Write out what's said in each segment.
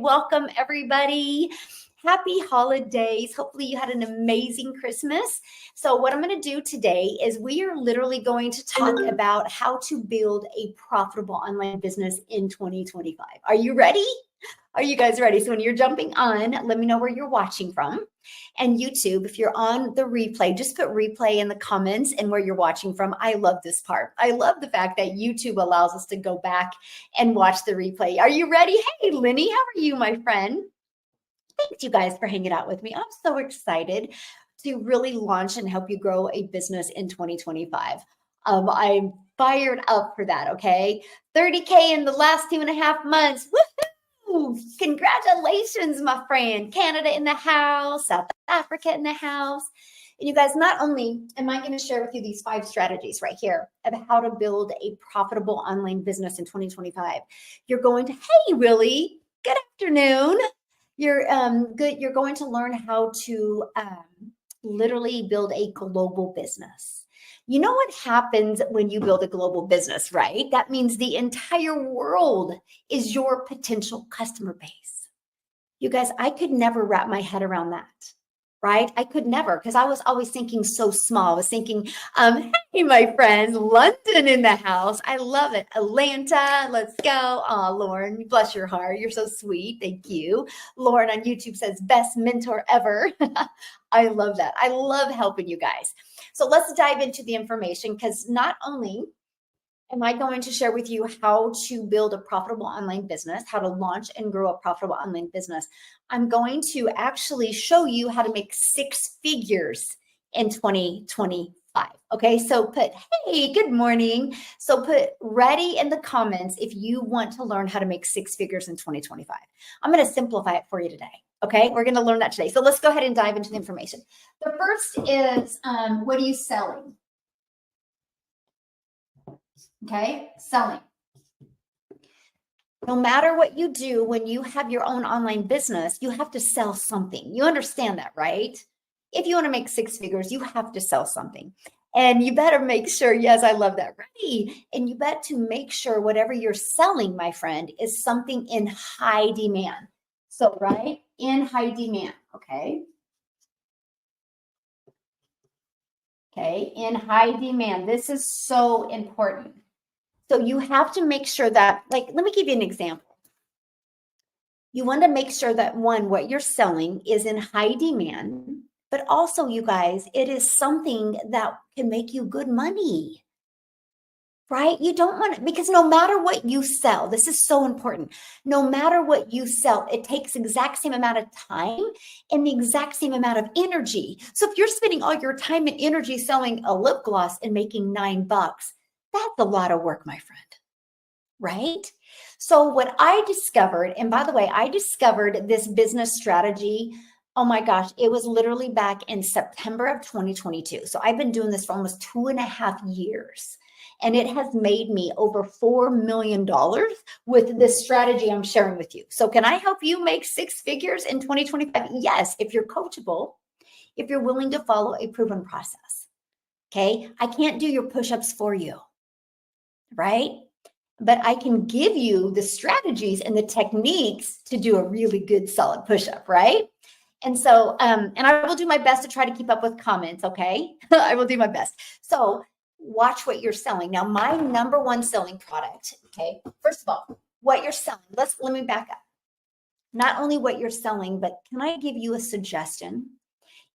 Welcome, everybody. Happy holidays. Hopefully you had an amazing Christmas. So what I'm going to do today is we are literally going to talk about how to build a profitable online business in 2025. Are you ready? Are you guys ready? So when you're jumping on, let me know where you're watching from. And YouTube, if you're on the replay, just put replay in the comments and where you're watching from. I love this part. I love the fact that YouTube allows us to go back and watch the replay. Are you ready? Hey, Lenny, how are you, my friend? Thanks, you guys, for hanging out with me. I'm so excited to really launch and help you grow a business in 2025. I'm fired up for that, okay? 30K in the last 2.5 months. Woohoo! Congratulations, my friend. Canada in the house, South Africa in the house. And you guys, not only am I going to share with you these 5 strategies right here of how to build a profitable online business in 2025, you're going to, hey, Willie, good afternoon. You're going to learn how to literally build a global business. You know what happens when you build a global business, right? That means the entire world is your potential customer base. You guys, I could never wrap my head around that, right? I could never, because I was always thinking so small. I was thinking, hey, my friends, London in the house. I love it. Atlanta, let's go. Oh, Lauren, bless your heart. You're so sweet. Thank you. Lauren on YouTube says, best mentor ever. I love that. I love helping you guys. So let's dive into the information, because not only am I going to share with you how to build a profitable online business, how to launch and grow a profitable online business, I'm going to actually show you how to make 6 figures in 2025. Okay, so put, hey, good morning. So put ready in the comments if you want to learn how to make 6 figures in 2025. I'm going to simplify it for you today. Okay, we're going to learn that today. So let's go ahead and dive into the information. The first is, what are you selling? Okay, selling. No matter what you do, when you have your own online business, you have to sell something. You understand that, right? If you want to make 6 figures, you have to sell something. And you better make sure, yes, I love that, right? And you bet to make sure whatever you're selling, my friend, is something in high demand. So, right, in high demand, okay? Okay, in high demand. This is so important. So you have to make sure that, like, let me give you an example. You want to make sure that, one, what you're selling is in high demand, but also, you guys, it is something that can make you good money, right? You don't want to, because no matter what you sell, this is so important. No matter what you sell, it takes the exact same amount of time and the exact same amount of energy. So if you're spending all your time and energy selling a lip gloss and making $9, that's a lot of work, my friend, right? So what I discovered, and by the way, I discovered this business strategy, oh my gosh, it was literally back in September of 2022. So I've been doing this for almost 2.5 years, and it has made me over $4 million with this strategy I'm sharing with you. So can I help you make 6 figures in 2025? Yes, if you're coachable, if you're willing to follow a proven process, okay? I can't do your push-ups for you, right? But I can give you the strategies and the techniques to do a really good solid push-up, right? And so, and I will do my best to try to keep up with comments, okay? I will do my best. So watch what you're selling. Now, my number 1 selling product, okay? First of all, what you're selling. Let me back up. Not only what you're selling, but can I give you a suggestion?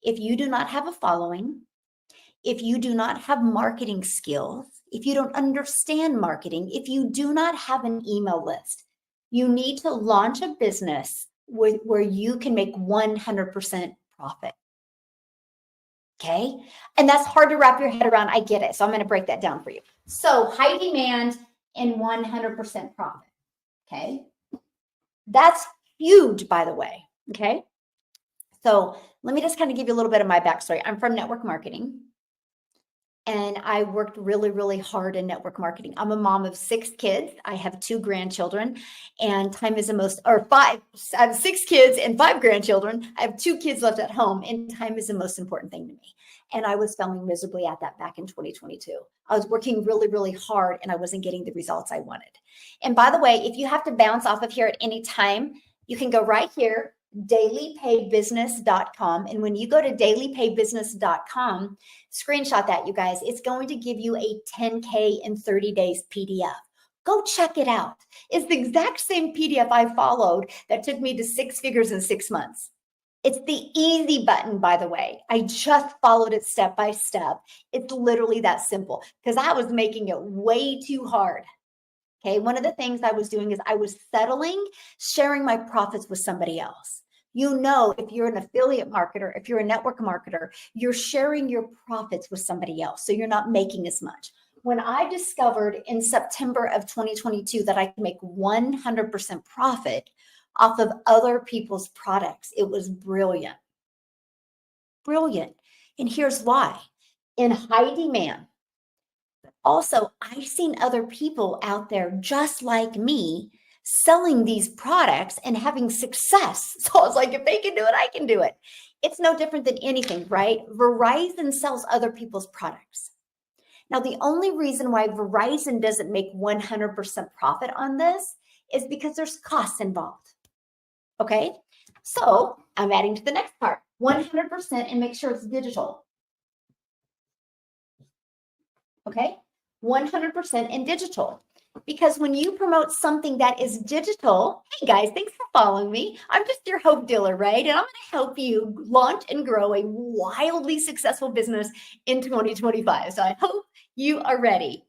If you do not have a following, if you do not have marketing skills, if you don't understand marketing, if you do not have an email list, you need to launch a business where you can make 100% profit. Okay? And that's hard to wrap your head around. I get it. So I'm going to break that down for you. So high demand and 100% profit. Okay? That's huge, by the way. Okay? So let me just kind of give you a little bit of my backstory. I'm from network marketing. And I worked really, really hard in network marketing. I'm a mom of 6 kids. I have 2 grandchildren, and time is the most, or 5. I have 6 kids and 5 grandchildren. I have 2 kids left at home, and time is the most important thing to me. And I was failing miserably at that back in 2022. I was working really, really hard, and I wasn't getting the results I wanted. And by the way, if you have to bounce off of here at any time, You can go right here, dailypaybusiness.com. And when you go to dailypaybusiness.com, screenshot that, you guys. It's going to give you a 10K in 30 days PDF. Go check it out. It's the exact same PDF I followed that took me to 6 figures in 6 months. It's the easy button, by the way. I just followed it step by step. It's literally that simple because I was making it way too hard. Okay, one of the things I was doing is I was sharing my profits with somebody else. You know, if you're an affiliate marketer, if you're a network marketer, you're sharing your profits with somebody else. So you're not making as much. When I discovered in September of 2022 that I could make 100% profit off of other people's products, it was brilliant. Brilliant. And here's why. In high demand, also, I've seen other people out there just like me selling these products and having success. So I was like, if they can do it, I can do it. It's no different than anything, right? Verizon sells other people's products. Now, the only reason why Verizon doesn't make 100% profit on this is because there's costs involved. Okay, so I'm adding to the next part, 100%, and make sure it's digital. Okay, 100% in digital. Because when you promote something that is digital, hey guys, thanks for following me. I'm just your hope dealer, right? And I'm going to help you launch and grow a wildly successful business in 2025. So I hope you are ready.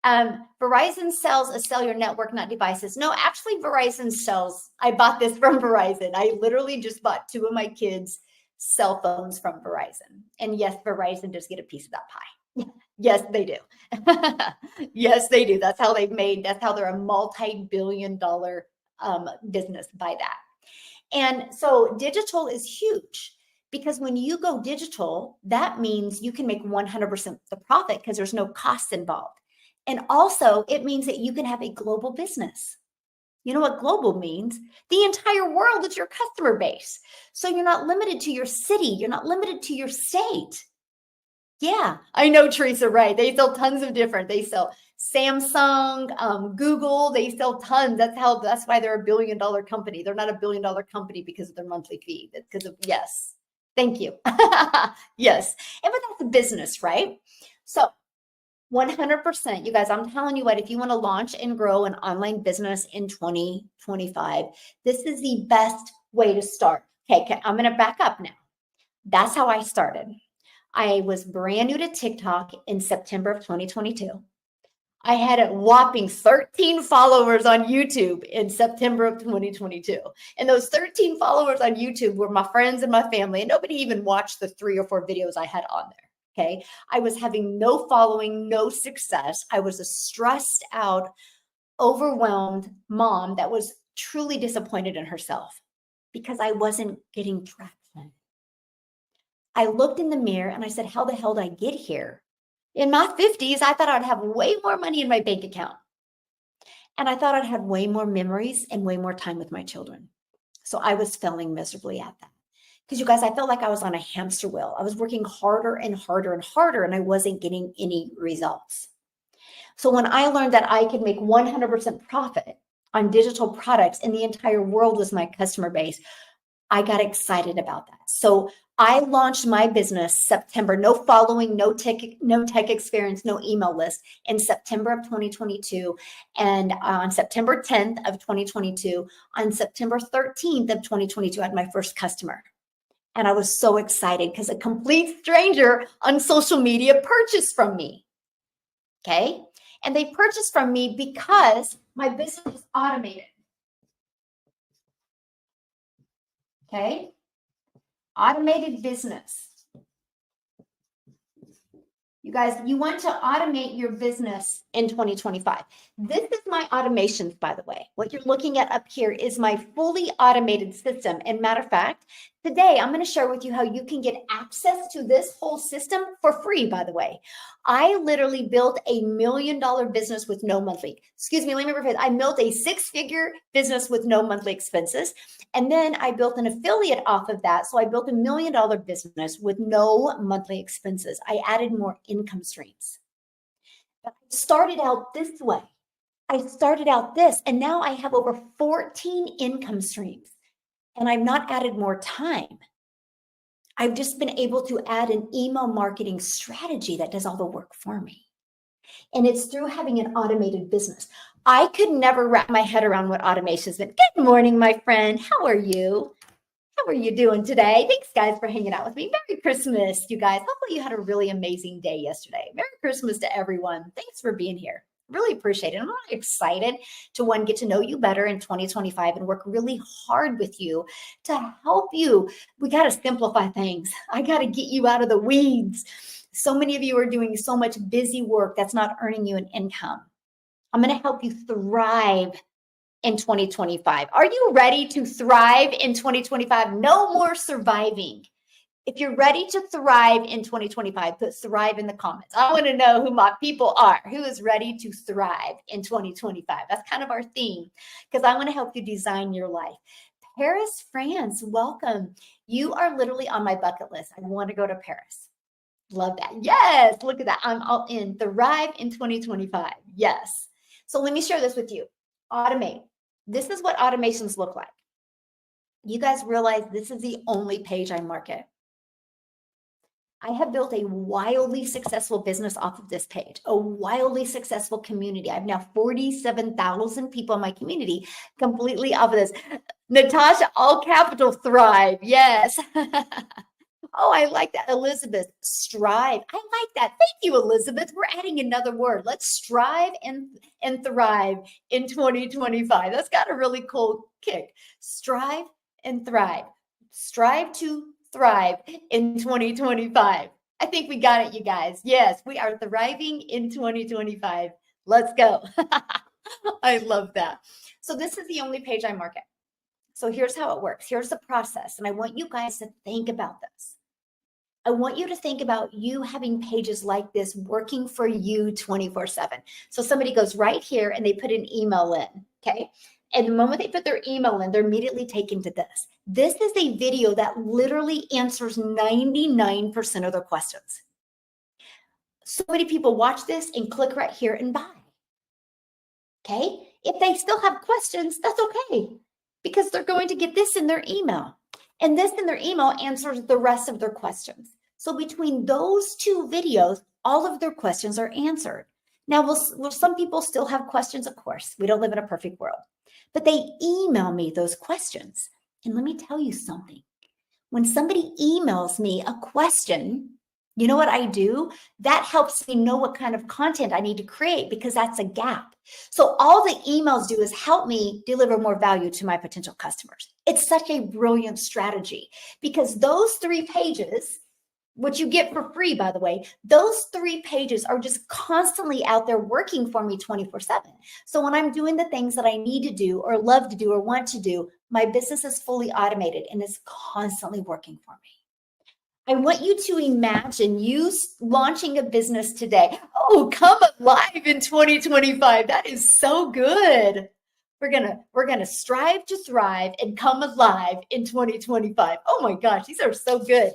Verizon sells a cellular network, not devices. No, actually Verizon sells, I bought this from Verizon. I literally just bought 2 of my kids' cell phones from Verizon. And yes, Verizon does get a piece of that pie. Yes, they do. Yes, they do. That's how they're a multi-billion-dollar business by that. And so digital is huge because when you go digital, that means you can make 100% the profit because there's no costs involved. And also it means that you can have a global business. You know what global means? The entire world is your customer base. So you're not limited to your city. You're not limited to your state. Yeah, I know, Teresa, right. They sell tons of different, they sell Samsung, Google, they sell tons. That's why they're a $1 billion company. They're not a $1 billion company because of their monthly fee. That's because of, yes, thank you. Yes, but that's a business, right? So 100%, you guys, I'm telling you what, if you want to launch and grow an online business in 2025, this is the best way to start. Okay, I'm going to back up now. That's how I started. I was brand new to TikTok in September of 2022. I had a whopping 13 followers on YouTube in September of 2022. And those 13 followers on YouTube were my friends and my family, and nobody even watched the 3 or 4 videos I had on there. Okay. I was having no following, no success. I was a stressed out, overwhelmed mom that was truly disappointed in herself because I wasn't getting traction. I looked in the mirror and I said, how the hell did I get here? In my 50s, I thought I'd have way more money in my bank account. And I thought I'd have way more memories and way more time with my children. So I was failing miserably at that. Because you guys, I felt like I was on a hamster wheel. I was working harder and harder and harder, and I wasn't getting any results. So when I learned that I could make 100% profit on digital products and the entire world was my customer base, I got excited about that. So I launched my business September, no following, no tech experience, no email list, in September of 2022. And on September 10th of 2022, on September 13th of 2022, I had my first customer. And I was so excited because a complete stranger on social media purchased from me. Okay. And they purchased from me because my business was automated. Okay. Automated business. You guys, you want to automate your business in 2025. This is my automations, by the way. What you're looking at up here is my fully automated system. And matter of fact, today I'm going to share with you how you can get access to this whole system for free, by the way. I literally built a $1 million business with no monthly, let me rephrase. I built a 6-figure business with no monthly expenses. And then I built an affiliate off of that. So I built a $1 million business with no monthly expenses. I added more income streams. But I started out this way. I started out this, and now I have over 14 income streams, and I've not added more time. I've just been able to add an email marketing strategy that does all the work for me. And it's through having an automated business. I could never wrap my head around what automation has been. Good morning, my friend. How are you? How are you doing today? Thanks, guys, for hanging out with me. Merry Christmas, you guys. Hopefully you had a really amazing day yesterday. Merry Christmas to everyone. Thanks for being here. Really appreciate it. I'm really excited to get to know you better in 2025 and work really hard with you to help you. We got to simplify things. I got to get you out of the weeds. So many of you are doing so much busy work that's not earning you an income. I'm going to help you thrive in 2025. Are you ready to thrive in 2025? No more surviving. If you're ready to thrive in 2025, put thrive in the comments. I want to know who my people are, who is ready to thrive in 2025. That's kind of our theme, because I want to help you design your life. Paris, France, welcome. You are literally on my bucket list. I want to go to Paris. Love that. Yes, look at that. I'm all in. Thrive in 2025. Yes. So let me share this with you. Automate. This is what automations look like. You guys realize this is the only page I market. I have built a wildly successful business off of this page, a wildly successful community. I have now 47,000 people in my community completely off of this. Natasha, all capital thrive. Yes. Oh, I like that. Elizabeth, strive. I like that. Thank you, Elizabeth. We're adding another word. Let's strive and thrive in 2025. That's got a really cool kick. Strive and thrive. Strive to thrive in 2025. I think we got it, you guys. Yes, we are thriving in 2025. Let's go. I love that. So this is the only page I market. So here's how it works. Here's the process. And I want you guys to think about this. I want you to think about you having pages like this working for you 24/7. So somebody goes right here and they put an email in, okay? And the moment they put their email in, they're immediately taken to this. This is a video that literally answers 99% of their questions. So many people watch this and click right here and buy, okay? If they still have questions, that's okay, because they're going to get this in their email. And this in their email answers the rest of their questions. So between those two videos, all of their questions are answered. Now, will some people still have questions? Of course, we don't live in a perfect world. But they email me those questions. And let me tell you something. When somebody emails me a question, you know what I do? That helps me know what kind of content I need to create, because that's a gap. So all the emails do is help me deliver more value to my potential customers. It's such a brilliant strategy, because those 3 pages, which you get for free, by the way, those 3 pages are just constantly out there working for me 24/7. So when I'm doing the things that I need to do or love to do or want to do, my business is fully automated and is constantly working for me. I want you to imagine you launching a business today. Oh, come alive in 2025. That is so good. We're gonna strive to thrive and come alive in 2025. Oh my gosh, these are so good.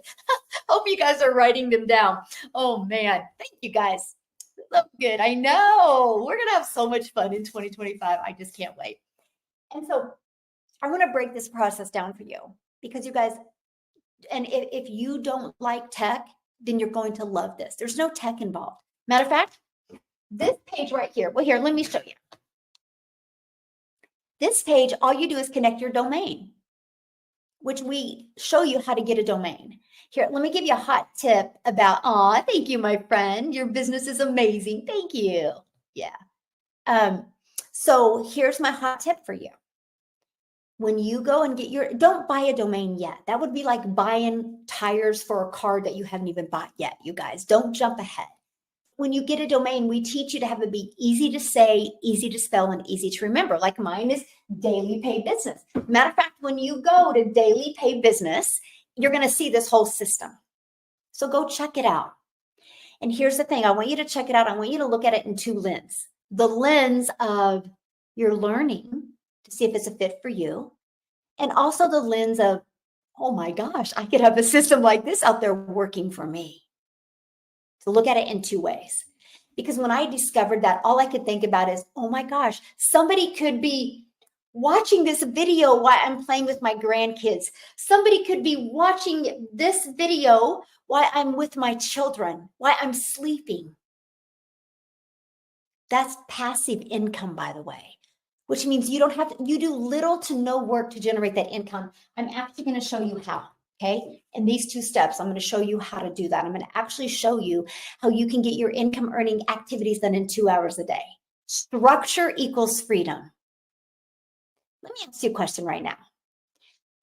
Hope you guys are writing them down. Oh man, thank you guys. So good. I know we're gonna have so much fun in 2025. I just can't wait. And so I want to break this process down for you, because you guys, and if you don't like tech, then you're going to love this. There's no tech involved. Matter of fact, this page right here. Well, here, let me show you. This page, all you do is connect your domain, which we show you how to get a domain. Here, let me give you a hot tip about, thank you, my friend. Your business is amazing. Thank you. Yeah. So here's my hot tip for you. When you go and don't buy a domain yet. That would be like buying tires for a car that you haven't even bought yet, you guys. Don't jump ahead. When you get a domain, we teach you to have it be easy to say, easy to spell, and easy to remember. Like mine is Daily Pay Business. Matter of fact, when you go to Daily Pay Business, you're going to see this whole system. So go check it out. And here's the thing. I want you to check it out. I want you to look at it in 2 lenses. The lens of your learning to see if it's a fit for you. And also the lens of, oh my gosh, I could have a system like this out there working for me. So look at it in 2 ways, Because when I discovered that, all I could think about is, oh my gosh, somebody could be watching this video while I'm playing with my grandkids. Somebody could be watching this video while I'm with my children, while I'm sleeping. That's passive income, by the way, which means you don't have to, you do little to no work to generate that income. I'm actually going to show you how. Okay. In these 2 steps, I'm going to show you how to do that. I'm going to actually show you how you can get your income earning activities done in 2 hours a day. Structure equals freedom. Let me ask you a question right now.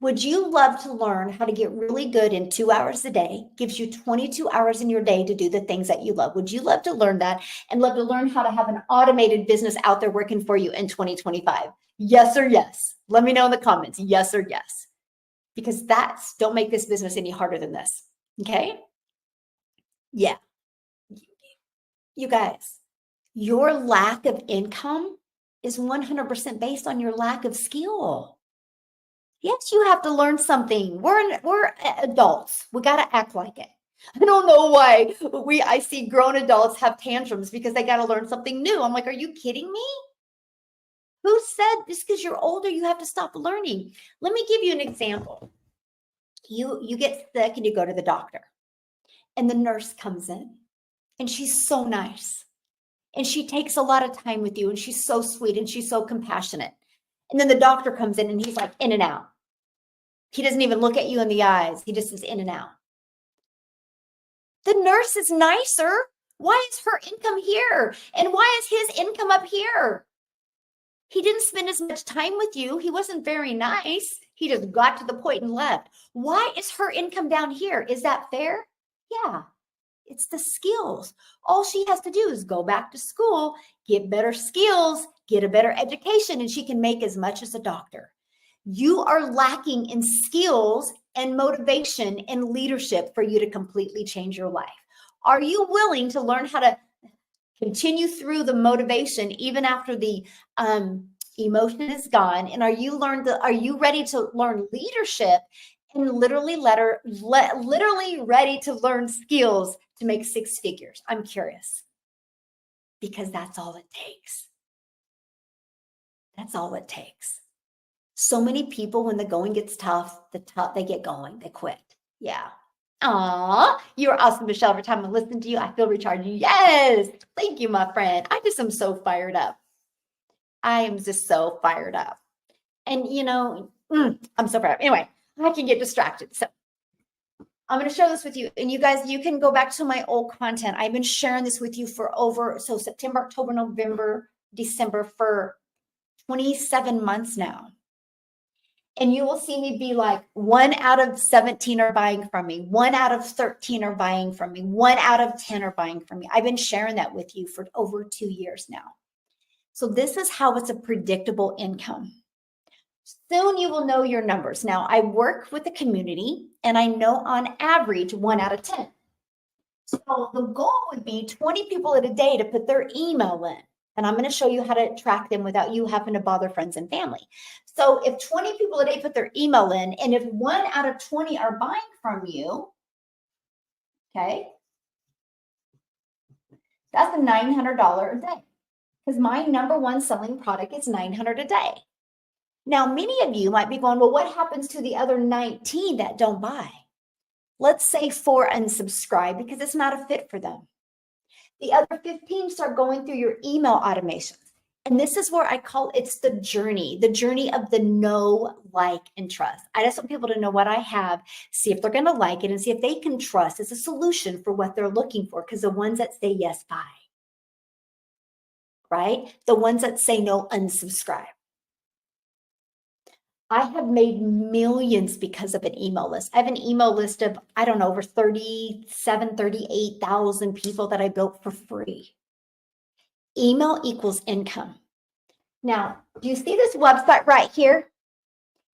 Would you love to learn how to get really good in 2 hours a day? Gives you 22 hours in your day to do the things that you love. Would you love to learn that and love to learn how to have an automated business out there working for you in 2025? Yes or yes? Let me know in the comments, yes or yes. Because don't make this business any harder than this, okay? Yeah. You guys, your lack of income is 100% based on your lack of skill. Yes, you have to learn something. We're adults. We got to act like it. I don't know why I see grown adults have tantrums because they got to learn something new. I'm like, are you kidding me? Who said just because you're older, you have to stop learning? Let me give you an example. You get sick and you go to the doctor and the nurse comes in and she's so nice and she takes a lot of time with you and she's so sweet and she's so compassionate. And then the doctor comes in and he's like in and out. He doesn't even look at you in the eyes. He just is in and out. The nurse is nicer. Why is her income here? And why is his income up here? He didn't spend as much time with you. He wasn't very nice. He just got to the point and left. Why is her income down here? Is that fair? Yeah, it's the skills. All she has to do is go back to school, get better skills, get a better education, and she can make as much as a doctor. You are lacking in skills and motivation and leadership for you to completely change your life. Are you willing to learn how to continue through the motivation even after the emotion is gone? And are you ready to learn leadership and literally ready to learn skills to make 6 figures? I'm curious, because that's all it takes. That's all it takes. So many people, when the going gets tough, they get going, they quit. Yeah. Aw, you're awesome, Michelle. Every time I listen to you, I feel recharged. Yes. Thank you, my friend. I just am so fired up. I am just so fired up. And I'm so fired up. Anyway, I can get distracted. So I'm going to share this with you. And you guys, you can go back to my old content. I've been sharing this with you for September, October, November, December, for 27 months now. And you will see me be like, 1 out of 17 are buying from me. 1 out of 13 are buying from me. 1 out of 10 are buying from me. I've been sharing that with you for over 2 years now. So this is how it's a predictable income. Soon you will know your numbers. Now, I work with the community and I know on average 1 out of 10. So the goal would be 20 people a day to put their email in. And I'm going to show you how to track them without you having to bother friends and family. So if 20 people a day put their email in, and if 1 out of 20 are buying from you, okay, that's a $900 a day, because my #1 selling product is $900 a day. Now, many of you might be going, well, what happens to the other 19 that don't buy? Let's say 4 unsubscribe because it's not a fit for them. The other 15 start going through your email automations. And this is where I call it's the journey of the know, like, and trust. I just want people to know what I have, see if they're going to like it, and see if they can trust as a solution for what they're looking for. Because the ones that say yes, buy, right? The ones that say no, unsubscribe. I have made millions because of an email list. I have an email list of, I don't know, over 38,000 people that I built for free. Email equals income. Now, do you see this website right here?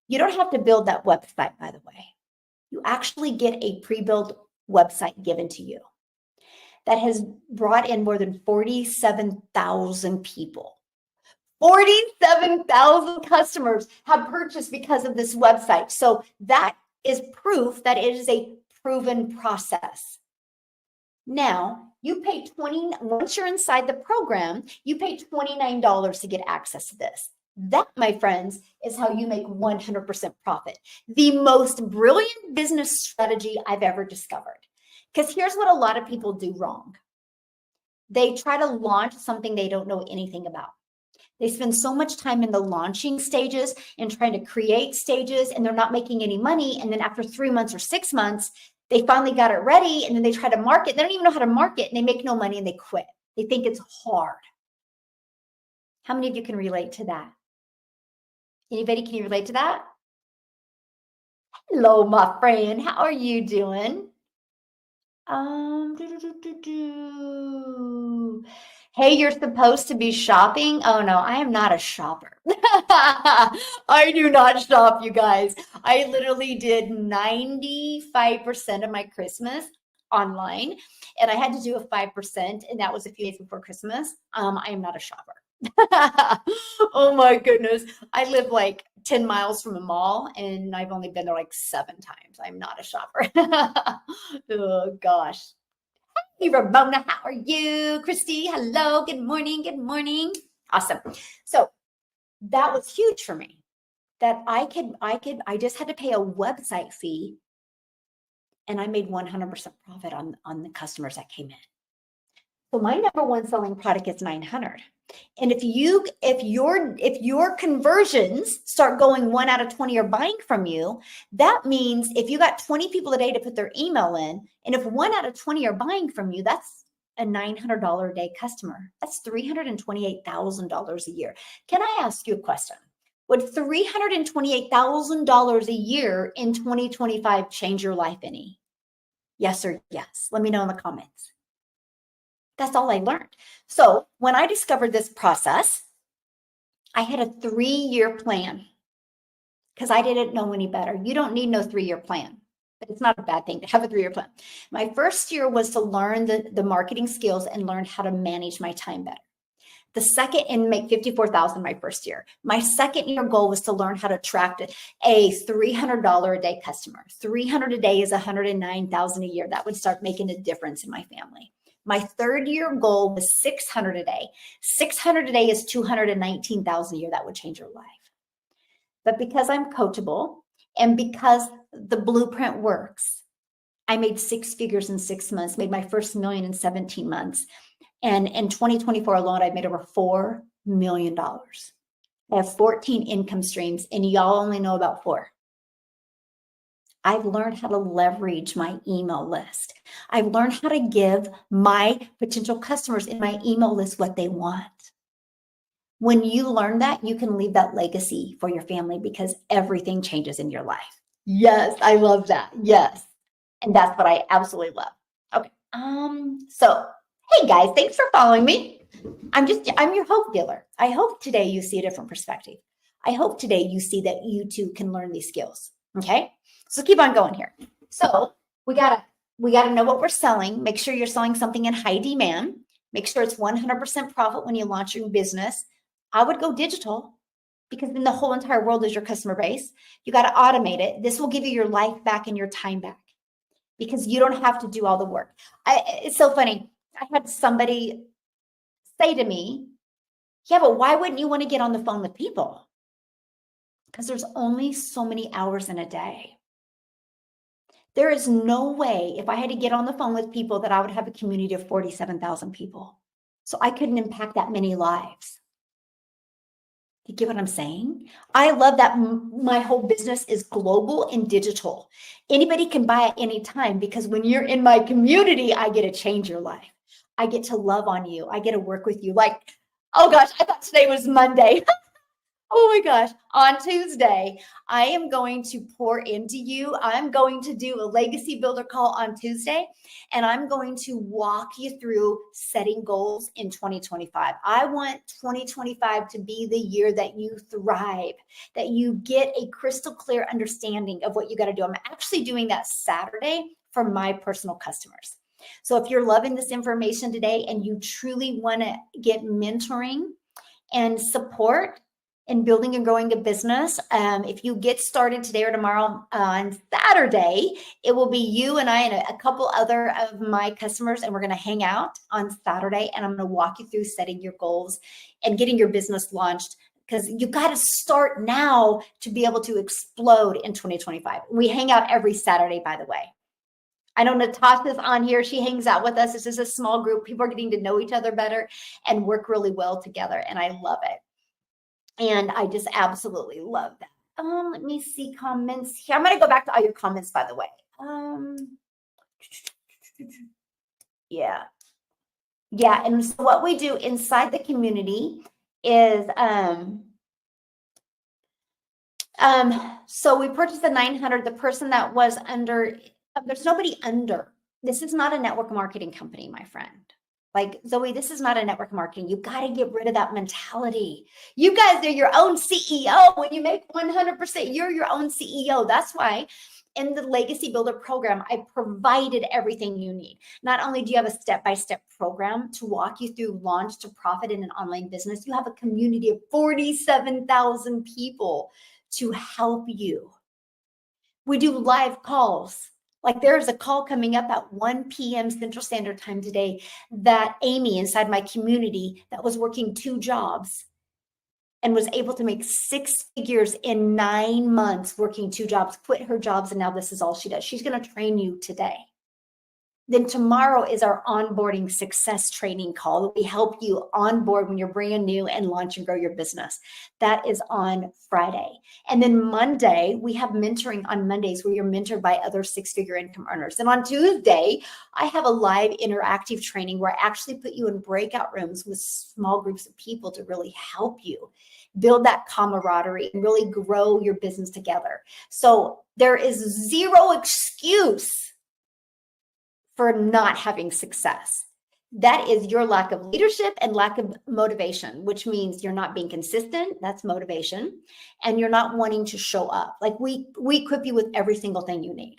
You don't have to build that website, by the way. You actually get a pre-built website given to you that has brought in more than 47,000 people. 47,000 customers have purchased because of this website. So that is proof that it is a proven process. Now, You pay once you're inside the program, you pay $29 to get access to this. That, my friends, is how you make 100% profit. The most brilliant business strategy I've ever discovered. Because here's what a lot of people do wrong. They try to launch something they don't know anything about. They spend so much time in the launching stages and trying to create stages, and they're not making any money. And then after 3 months or 6 months, they finally got it ready, and then they try to market. They don't even know how to market, and they make no money, and they quit. They think it's hard. How many of you can relate to that? Anybody, can you relate to that? Hello, my friend. How are you doing? Hey, you're supposed to be shopping? Oh no, I am not a shopper. I do not shop, you guys. I literally did 95% of my Christmas online, and I had to do a 5%, and that was a few days before Christmas. I am not a shopper. Oh my goodness. I live like 10 miles from a mall, and I've only been there like 7 times. I'm not a shopper. Oh gosh. Hey Ramona, how are you? Christy, hello, good morning, good morning. Awesome. So that was huge for me, that I just had to pay a website fee, and I made 100% profit on the customers that came in. So my number one selling product is 900. And if your conversions start going 1 out of 20 are buying from you, that means if you got 20 people a day to put their email in, and if 1 out of 20 are buying from you, that's a $900 a day customer. That's $328,000 a year. Can I ask you a question? Would $328,000 a year in 2025 change your life any? Yes or yes? Let me know in the comments. That's all I learned. So when I discovered this process, I had a 3-year plan because I didn't know any better. You don't need no 3-year plan, but it's not a bad thing to have a 3-year plan. My first year was to learn the marketing skills and learn how to manage my time better. The second, and make $54,000 my first year. My second year goal was to learn how to attract a $300 a day customer. 300 a day is $109,000 a year. That would start making a difference in my family. My third year goal was 600 a day. 600 a day is $219,000 a year. That would change your life. But because I'm coachable and because the blueprint works, I made 6 figures in 6 months, made my first $1 million in 17 months. And in 2024 alone, I've made over $4 million. I have 14 income streams, and y'all only know about 4. I've learned how to leverage my email list. I've learned how to give my potential customers in my email list what they want. When you learn that, you can leave that legacy for your family because everything changes in your life. Yes, I love that. Yes. And that's what I absolutely love. Okay. So, hey guys, thanks for following me. I'm your hope dealer. I hope today you see a different perspective. I hope today you see that you too can learn these skills. Okay. So keep on going here. So we gotta know what we're selling. Make sure you're selling something in high demand. Make sure it's 100% profit when you launch your business. I would go digital because then the whole entire world is your customer base. You got to automate it. This will give you your life back and your time back because you don't have to do all the work. It's so funny. I had somebody say to me, yeah, but why wouldn't you want to get on the phone with people? Because there's only so many hours in a day. There is no way if I had to get on the phone with people that I would have a community of 47,000 people. So I couldn't impact that many lives. You get what I'm saying? I love that my whole business is global and digital. Anybody can buy at any time because when you're in my community, I get to change your life. I get to love on you. I get to work with you. Like, oh gosh, I thought today was Monday. Oh my gosh, on Tuesday, I am going to pour into you. I'm going to do a legacy builder call on Tuesday, and I'm going to walk you through setting goals in 2025. I want 2025 to be the year that you thrive, that you get a crystal clear understanding of what you got to do. I'm actually doing that Saturday for my personal customers. So if you're loving this information today and you truly want to get mentoring and support, in building and growing a business. If you get started today or tomorrow on Saturday, it will be you and I and a couple other of my customers, and we're going to hang out on Saturday, and I'm going to walk you through setting your goals and getting your business launched, because you got to start now to be able to explode in 2025. We hang out every Saturday, by the way. I know Natasha's on here. She hangs out with us. This is a small group. People are getting to know each other better and work really well together, and I love it. And I just absolutely love that. Let me see comments here. I'm going to go back to all your comments, by the way. Yeah. And so what we do inside the community is, so we purchased the 900, the person that was under, there's nobody under. This is not a network marketing company, my friend. Like, Zoe, this is not a network marketing. You got to get rid of that mentality. You guys are your own CEO. When you make 100%, you're your own CEO. That's why in the Legacy Builder program, I provided everything you need. Not only do you have a step-by-step program to walk you through launch to profit in an online business, you have a community of 47,000 people to help you. We do live calls. Like, there's a call coming up at 1 p.m. Central Standard Time today that Amy inside my community that was working 2 jobs and was able to make 6 figures in 9 months working 2 jobs, quit her jobs, and now this is all she does. She's going to train you today. Then tomorrow is our onboarding success training call. We help you onboard when you're brand new and launch and grow your business. That is on Friday. And then Monday, we have mentoring on Mondays where you're mentored by other 6-figure income earners. And on Tuesday, I have a live interactive training where I actually put you in breakout rooms with small groups of people to really help you build that camaraderie and really grow your business together. So there is zero excuse for not having success. That is your lack of leadership and lack of motivation, which means you're not being consistent. That's motivation. And you're not wanting to show up. Like, we equip you with every single thing you need.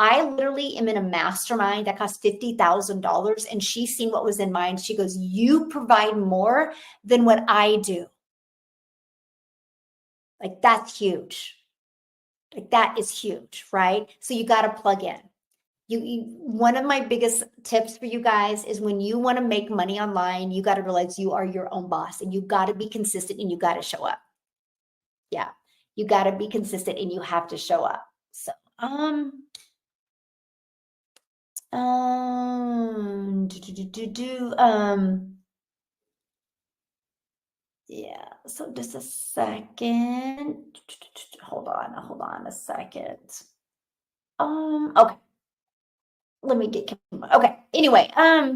I literally am in a mastermind that costs $50,000, and she's seen what was in mine. She goes, you provide more than what I do. Like, that's huge. Like, that is huge, right? So you got to plug in. One of my biggest tips for you guys is when you want to make money online, you got to realize you are your own boss, and you got to be consistent, and you got to show up. Yeah, you got to be consistent, and you have to show up. So, yeah. So just a second. Hold on a second. Okay. Let me get, okay. Anyway, I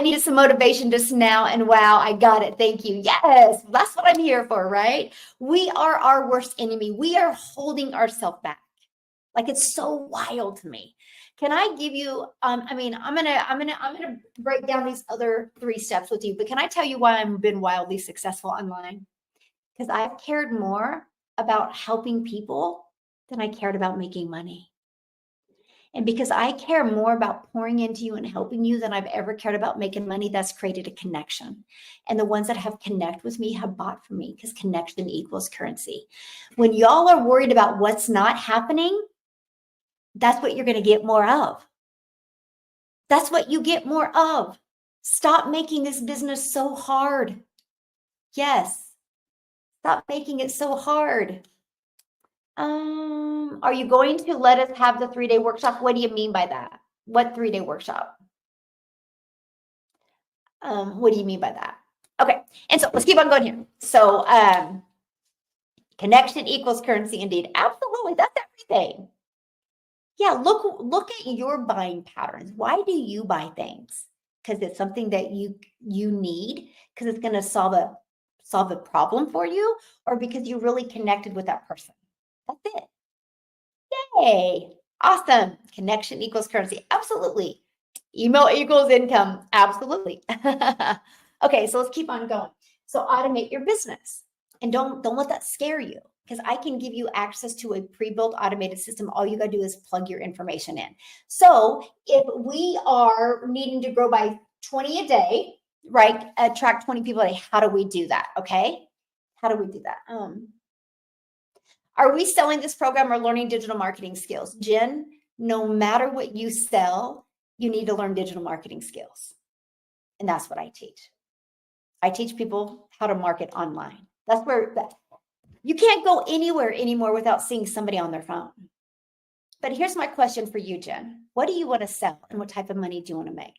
needed some motivation just now, and wow, I got it. Thank you. Yes, that's what I'm here for, right? We are our worst enemy. We are holding ourselves back. Like, it's so wild to me. Can I give you, I'm gonna break down these other 3 steps with you, but can I tell you why I've been wildly successful online? Because I've cared more about helping people than I cared about making money. And because I care more about pouring into you and helping you than I've ever cared about making money, that's created a connection. And the ones that have connected with me have bought from me, because connection equals currency. When y'all are worried about what's not happening, that's what you're going to get more of. That's what you get more of. Stop making this business so hard. Yes. Stop making it so hard. Are you going to let us have the 3-day workshop? What do you mean by that? What 3-day workshop? What do you mean by that? Okay. And so let's keep on going here. So, connection equals currency indeed. Absolutely. That's everything. Yeah. Look at your buying patterns. Why do you buy things? Because it's something that you need, because it's going to solve a problem for you, or because you really connected with that person. That's it. Yay. Awesome. Connection equals currency. Absolutely. Email equals income. Absolutely. Okay, so let's keep on going. So automate your business, and don't let that scare you, because I can give you access to a pre-built automated system. All you got to do is plug your information in. So if we are needing to grow by 20 a day, right? Attract 20 people a day, how do we do that? Okay. How do we do that? Are we selling this program or learning digital marketing skills? Jen, no matter what you sell, you need to learn digital marketing skills. And that's what I teach. I teach people how to market online. That's where you can't go anywhere anymore without seeing somebody on their phone. But here's my question for you, Jen. What do you want to sell and what type of money do you want to make?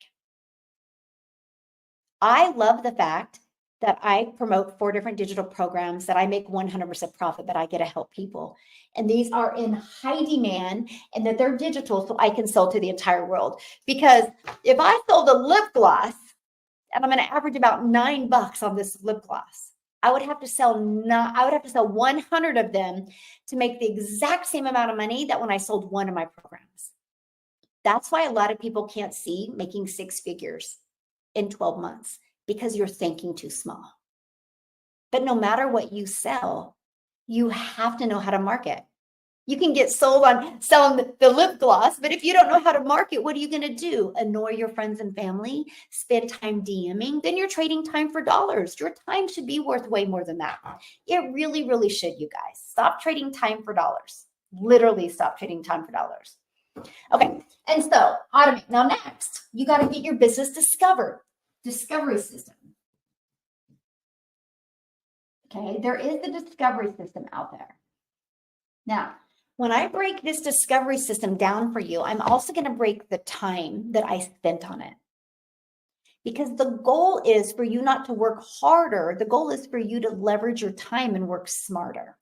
I love the fact that I promote 4 different digital programs that I make 100% profit, but I get to help people. And these are in high demand and that they're digital so I can sell to the entire world. Because if I sold a lip gloss and I'm going to average about $9 on this lip gloss, I would have to sell 100 of them to make the exact same amount of money that when I sold one of my programs. That's why a lot of people can't see making 6 figures in 12 months because you're thinking too small. But no matter what you sell, you have to know how to market. You can get sold on selling the lip gloss, but if you don't know how to market, what are you going to do? Annoy your friends and family, spend time DMing, then you're trading time for dollars. Your time should be worth way more than that. It really, really should, you guys. Stop trading time for dollars. Literally stop trading time for dollars. Okay, and so automate. Now next, you got to get your business discovery system. Okay, there is the discovery system out there. Now, when I break this discovery system down for you, I'm also going to break the time that I spent on it. Because the goal is for you not to work harder. The goal is for you to leverage your time and work smarter.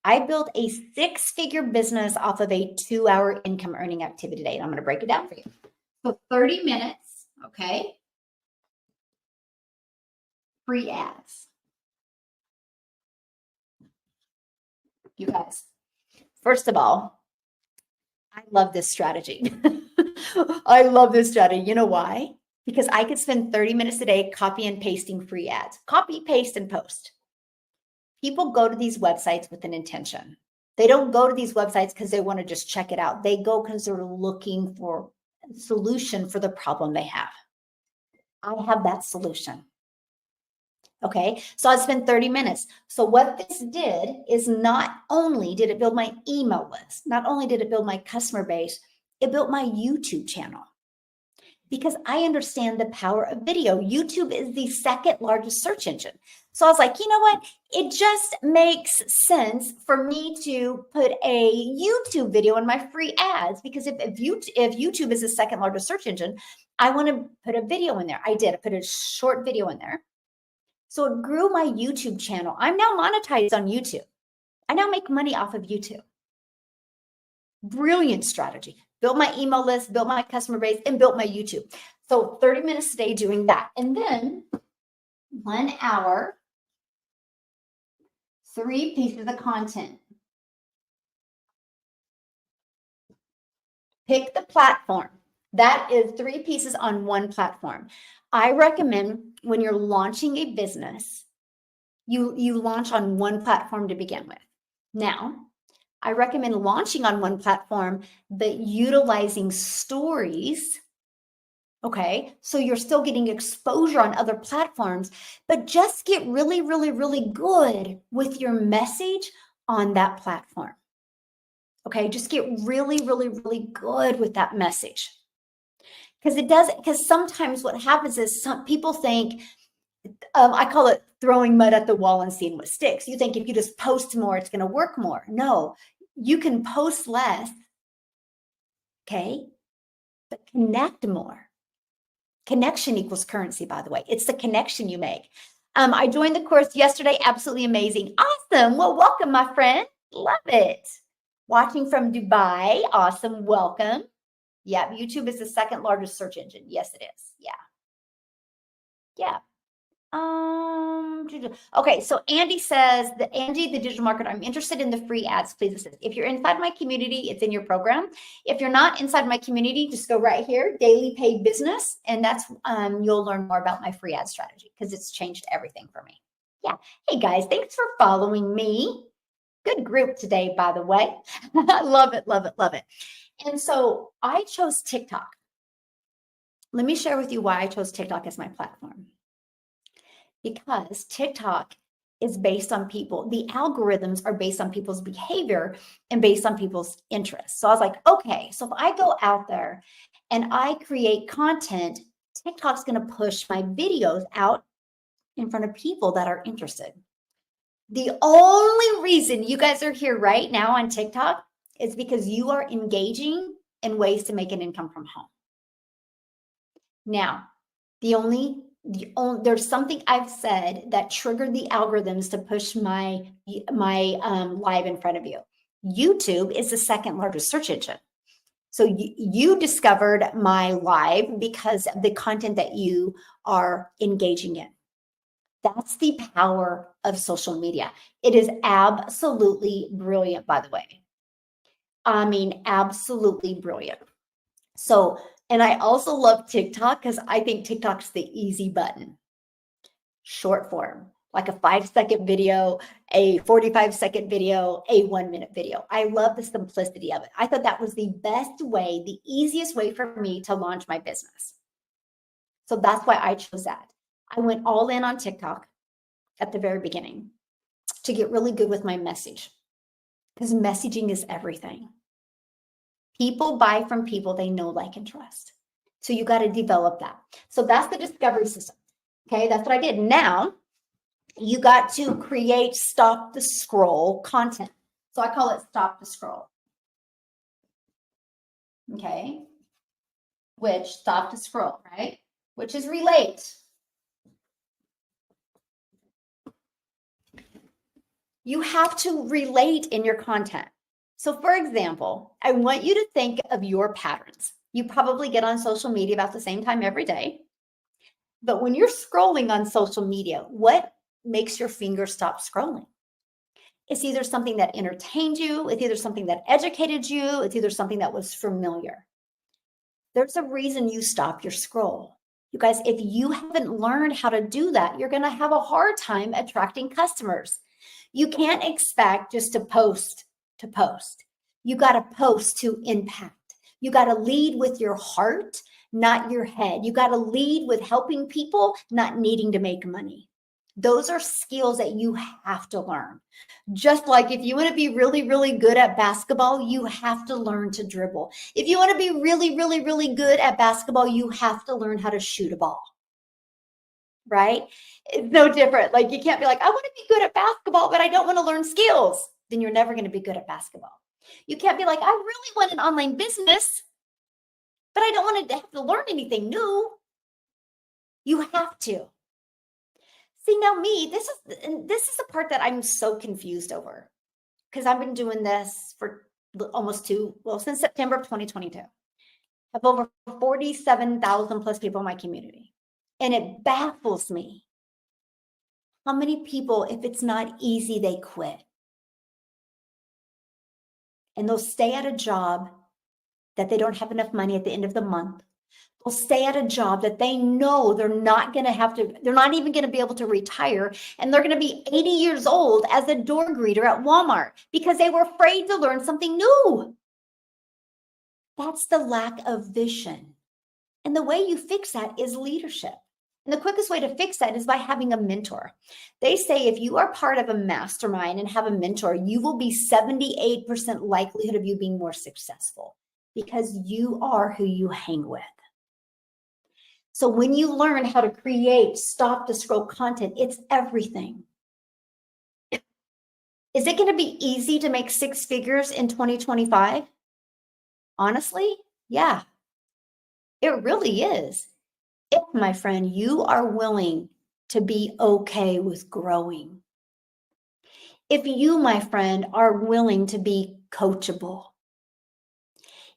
I built a 6-figure business off of a 2-hour income earning activity today. And I'm going to break it down for you. So 30 minutes, okay? Free ads. You guys, first of all, I love this strategy. I love this strategy. You know why? Because I could spend 30 minutes a day copy and pasting free ads. Copy, paste, and post. People go to these websites with an intention. They don't go to these websites because they want to just check it out. They go because they're looking for a solution for the problem they have. I have that solution. Okay, so I spent 30 minutes. So what this did is not only did it build my email list, not only did it build my customer base, it built my YouTube channel. Because I understand the power of video. YouTube is the 2nd largest search engine. So I was like, you know what? It just makes sense for me to put a YouTube video in my free ads because if YouTube is the 2nd largest search engine, I want to put a video in there. I did. I put a short video in there. So it grew my YouTube channel. I'm now monetized on YouTube. I now make money off of YouTube. Brilliant strategy. Built my email list, built my customer base, and built my YouTube. So 30 minutes a day doing that. And then 1 hour, 3 pieces of content. Pick the platform. That is 3 pieces on one platform. I recommend when you're launching a business, you launch on one platform to begin with. Now, I recommend launching on one platform, but utilizing stories. Okay, so you're still getting exposure on other platforms, but just get really, really, really good with your message on that platform. Okay, just get really, really, really good with that message. Because sometimes what happens is some people think, I call it throwing mud at the wall and seeing what sticks. You think if you just post more, it's going to work more. No, you can post less, okay, but connect more. Connection equals currency, by the way. It's the connection you make. I joined the course yesterday. Absolutely amazing. Awesome. Well, welcome, my friend. Love it. Watching from Dubai. Awesome. Welcome. Yeah, YouTube is the 2nd largest search engine. Yes, it is. Yeah. Yeah. Okay, so Andy says that Andy, the digital marketer, I'm interested in the free ads, please assist. If you're inside my community, it's in your program. If you're not inside my community, just go right here, daily paid business, and that's you'll learn more about my free ad strategy because it's changed everything for me. Yeah. Hey guys, thanks for following me. Good group today, by the way. I love it, love it, love it. And so I chose TikTok. Let me share with you why I chose TikTok as my platform. Because TikTok is based on people. The algorithms are based on people's behavior and based on people's interests. So I was like, okay, so if I go out there and I create content, TikTok's going to push my videos out in front of people that are interested. The only reason you guys are here right now on TikTok is because you are engaging in ways to make an income from home. Now, there's something I've said that triggered the algorithms to push my live in front of you. YouTube is the second largest search engine. So you discovered my live because of the content that you are engaging in. That's the power of social media. It is absolutely brilliant, by the way. I mean, absolutely brilliant. So, and I also love TikTok because I think TikTok's the easy button. Short form, like a 5-second video, a 45-second video, a 1-minute video. I love the simplicity of it. I thought that was the best way, the easiest way for me to launch my business. So that's why I chose that. I went all in on TikTok at the very beginning to get really good with my message, because messaging is everything. People buy from people they know, like, and trust. So you got to develop that. So that's the discovery system. Okay, that's what I did. Now you got to create stop the scroll content. So I call it stop the scroll. Okay, which stop the scroll, right? Which is relate. You have to relate in your content. So for example, I want you to think of your patterns. You probably get on social media about the same time every day. But when you're scrolling on social media, what makes your finger stop scrolling? It's either something that entertained you, it's either something that educated you, it's either something that was familiar. There's a reason you stop your scroll. You guys, if you haven't learned how to do that, you're going to have a hard time attracting customers. You can't expect just to post. You got to post to impact. You got to lead with your heart, not your head. You got to lead with helping people, not needing to make money. Those are skills that you have to learn. Just like if you want to be really, really good at basketball, you have to learn to dribble. If you want to be really, really, really good at basketball, you have to learn how to shoot a ball. Right? It's no different. Like, you can't be like, I want to be good at basketball, but I don't want to learn skills. Then you're never going to be good at basketball. You can't be like, I really want an online business, but I don't want to have to learn anything new. You have to. See, now me, this is the part that I'm so confused over, because I've been doing this for almost since September of 2022. I have over 47,000 plus people in my community. And it baffles me how many people, if it's not easy, they quit. And they'll stay at a job that they don't have enough money at the end of the month. They'll stay at a job that they know they're not going to have to, they're not even going to be able to retire. And they're going to be 80 years old as a door greeter at Walmart because they were afraid to learn something new. That's the lack of vision. And the way you fix that is leadership. And the quickest way to fix that is by having a mentor. They say if you are part of a mastermind and have a mentor, you will be 78% likelihood of you being more successful because you are who you hang with. So when you learn how to create stop the scroll content, it's everything. Is it going to be easy to make 6 figures in 2025? Honestly, yeah, it really is. If, my friend, you are willing to be okay with growing. If you, my friend, are willing to be coachable.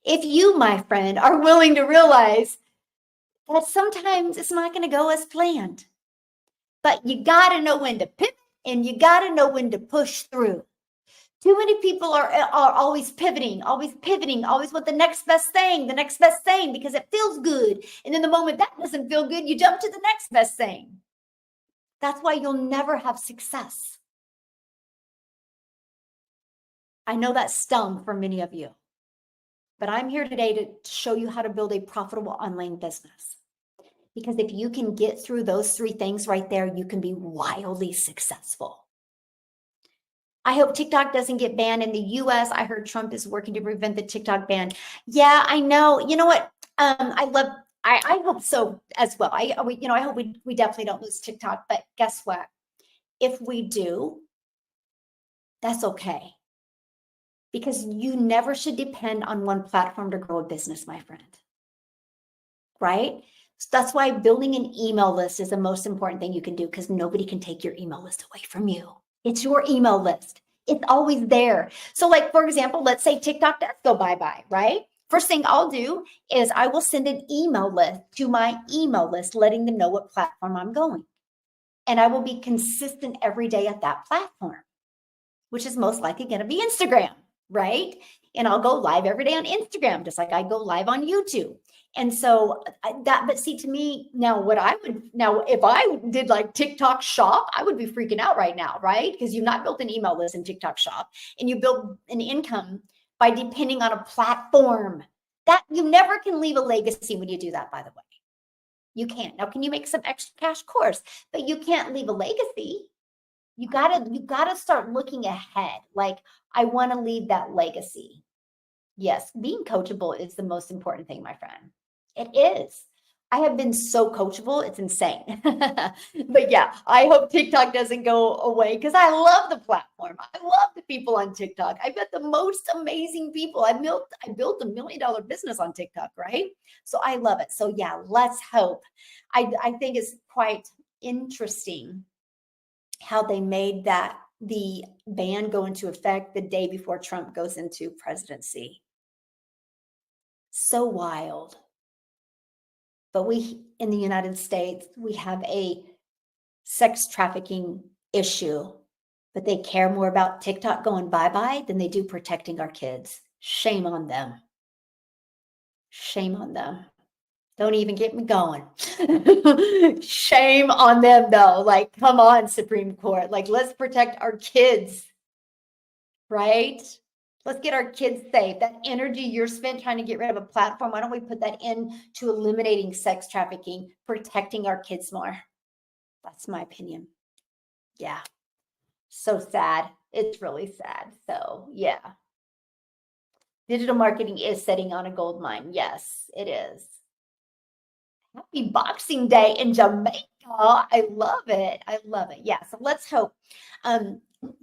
If you, my friend, are willing to realize that sometimes it's not going to go as planned, but you got to know when to pivot and you got to know when to push through. Too many people are always pivoting, always want the next best thing, because it feels good. And then the moment that doesn't feel good, you jump to the next best thing. That's why you'll never have success. I know that stung for many of you, but I'm here today to show you how to build a profitable online business. Because if you can get through those 3 things right there, you can be wildly successful. I hope TikTok doesn't get banned in the US. I heard Trump is working to prevent the TikTok ban. Yeah, I know. You know what? I hope so as well. I hope we definitely don't lose TikTok, but guess what? If we do, that's okay. Because you never should depend on one platform to grow a business, my friend. Right? So that's why building an email list is the most important thing you can do, because nobody can take your email list away from you. It's your email list. It's always there. So like, for example, let's say TikTok does go bye-bye, right? First thing I'll do is I will send an email list to my email list, letting them know what platform I'm going. And I will be consistent every day at that platform, which is most likely going to be Instagram, right? And I'll go live every day on Instagram, just like I go live on YouTube. And so but see, to me, if I did like TikTok shop, I would be freaking out right now, right? Because you've not built an email list in TikTok shop, and you build an income by depending on a platform. That you never can leave a legacy when you do that, by the way. You can't. Now, can you make some extra cash? Of course, but you can't leave a legacy. You gotta start looking ahead. Like, I want to leave that legacy. Yes, being coachable is the most important thing, my friend. It is. I have been so coachable, it's insane. But yeah, I hope TikTok doesn't go away, because I love the platform. I love the people on TikTok. I've met the most amazing people. I built $1 million business on TikTok, right? So I love it. So yeah, let's hope. I think it's quite interesting how they made the ban go into effect the day before Trump goes into presidency. So wild. But we, in the United States, we have a sex trafficking issue, but they care more about TikTok going bye-bye than they do protecting our kids. Shame on them. Shame on them. Don't even get me going. Shame on them, though. Like, come on, Supreme Court. Like, let's protect our kids, right? Let's get our kids safe. That energy you're spent trying to get rid of a platform, why don't we put that into eliminating sex trafficking, protecting our kids more? That's my opinion. Yeah. So sad. It's really sad. So yeah. Digital marketing is setting on a gold mine. Yes, it is. Happy Boxing Day in Jamaica. I love it. I love it. Yeah. So let's hope.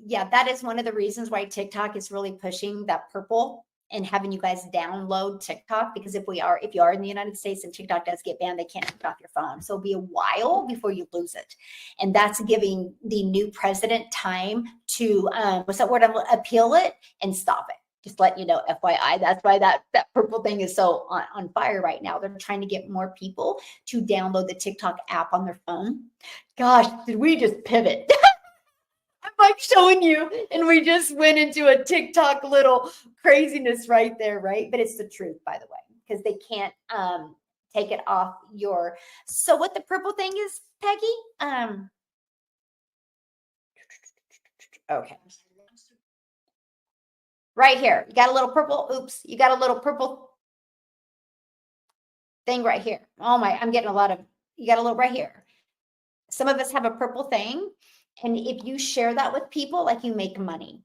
Yeah, that is one of the reasons why TikTok is really pushing that purple and having you guys download TikTok, because if you are in the United States and TikTok does get banned, they can't take it off your phone. So it'll be a while before you lose it. And that's giving the new president time to, what's that word? Appeal it and stop it. Just let you know, FYI, that's why that purple thing is so on fire right now. They're trying to get more people to download the TikTok app on their phone. Gosh, did we just pivot? I'm like showing you, and we just went into a TikTok little craziness right there, right? But it's the truth, by the way, because they can't take it off your. So what the purple thing is, Peggy? Okay. Right here. You got a little purple. Oops. You got a little purple thing right here. Oh my, I'm getting a lot of, you got a little right here. Some of us have a purple thing. And if you share that with people, like, you make money.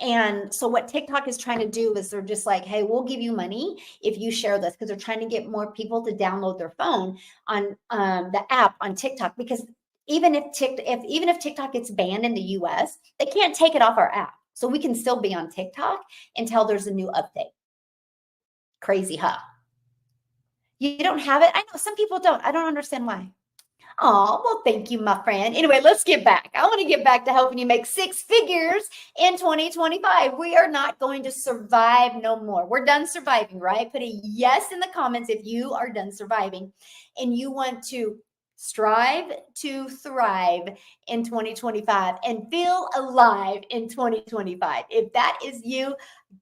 And so what TikTok is trying to do is they're just like, hey, we'll give you money if you share this, because they're trying to get more people to download their phone on the app on TikTok. Because even if TikTok gets banned in the US, they can't take it off our app. So we can still be on TikTok until there's a new update. Crazy, huh? You don't have it? I know some people don't. I don't understand why. Oh, well, thank you, my friend. Anyway, let's get back. I want to get back to helping you make 6 figures in 2025. We are not going to survive no more. We're done surviving, right? Put a yes in the comments if you are done surviving and you want to strive to thrive in 2025 and feel alive in 2025. If that is you,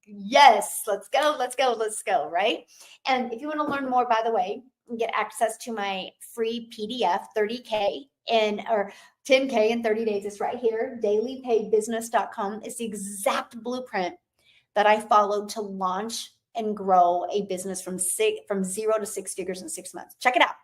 yes, let's go, let's go, let's go, right? And if you want to learn more, by the way, get access to my free PDF, 30K or 10K in 30 days. It's right here, dailypaidbusiness.com. It's the exact blueprint that I followed to launch and grow a business from 0 to 6 figures in 6 months. Check it out.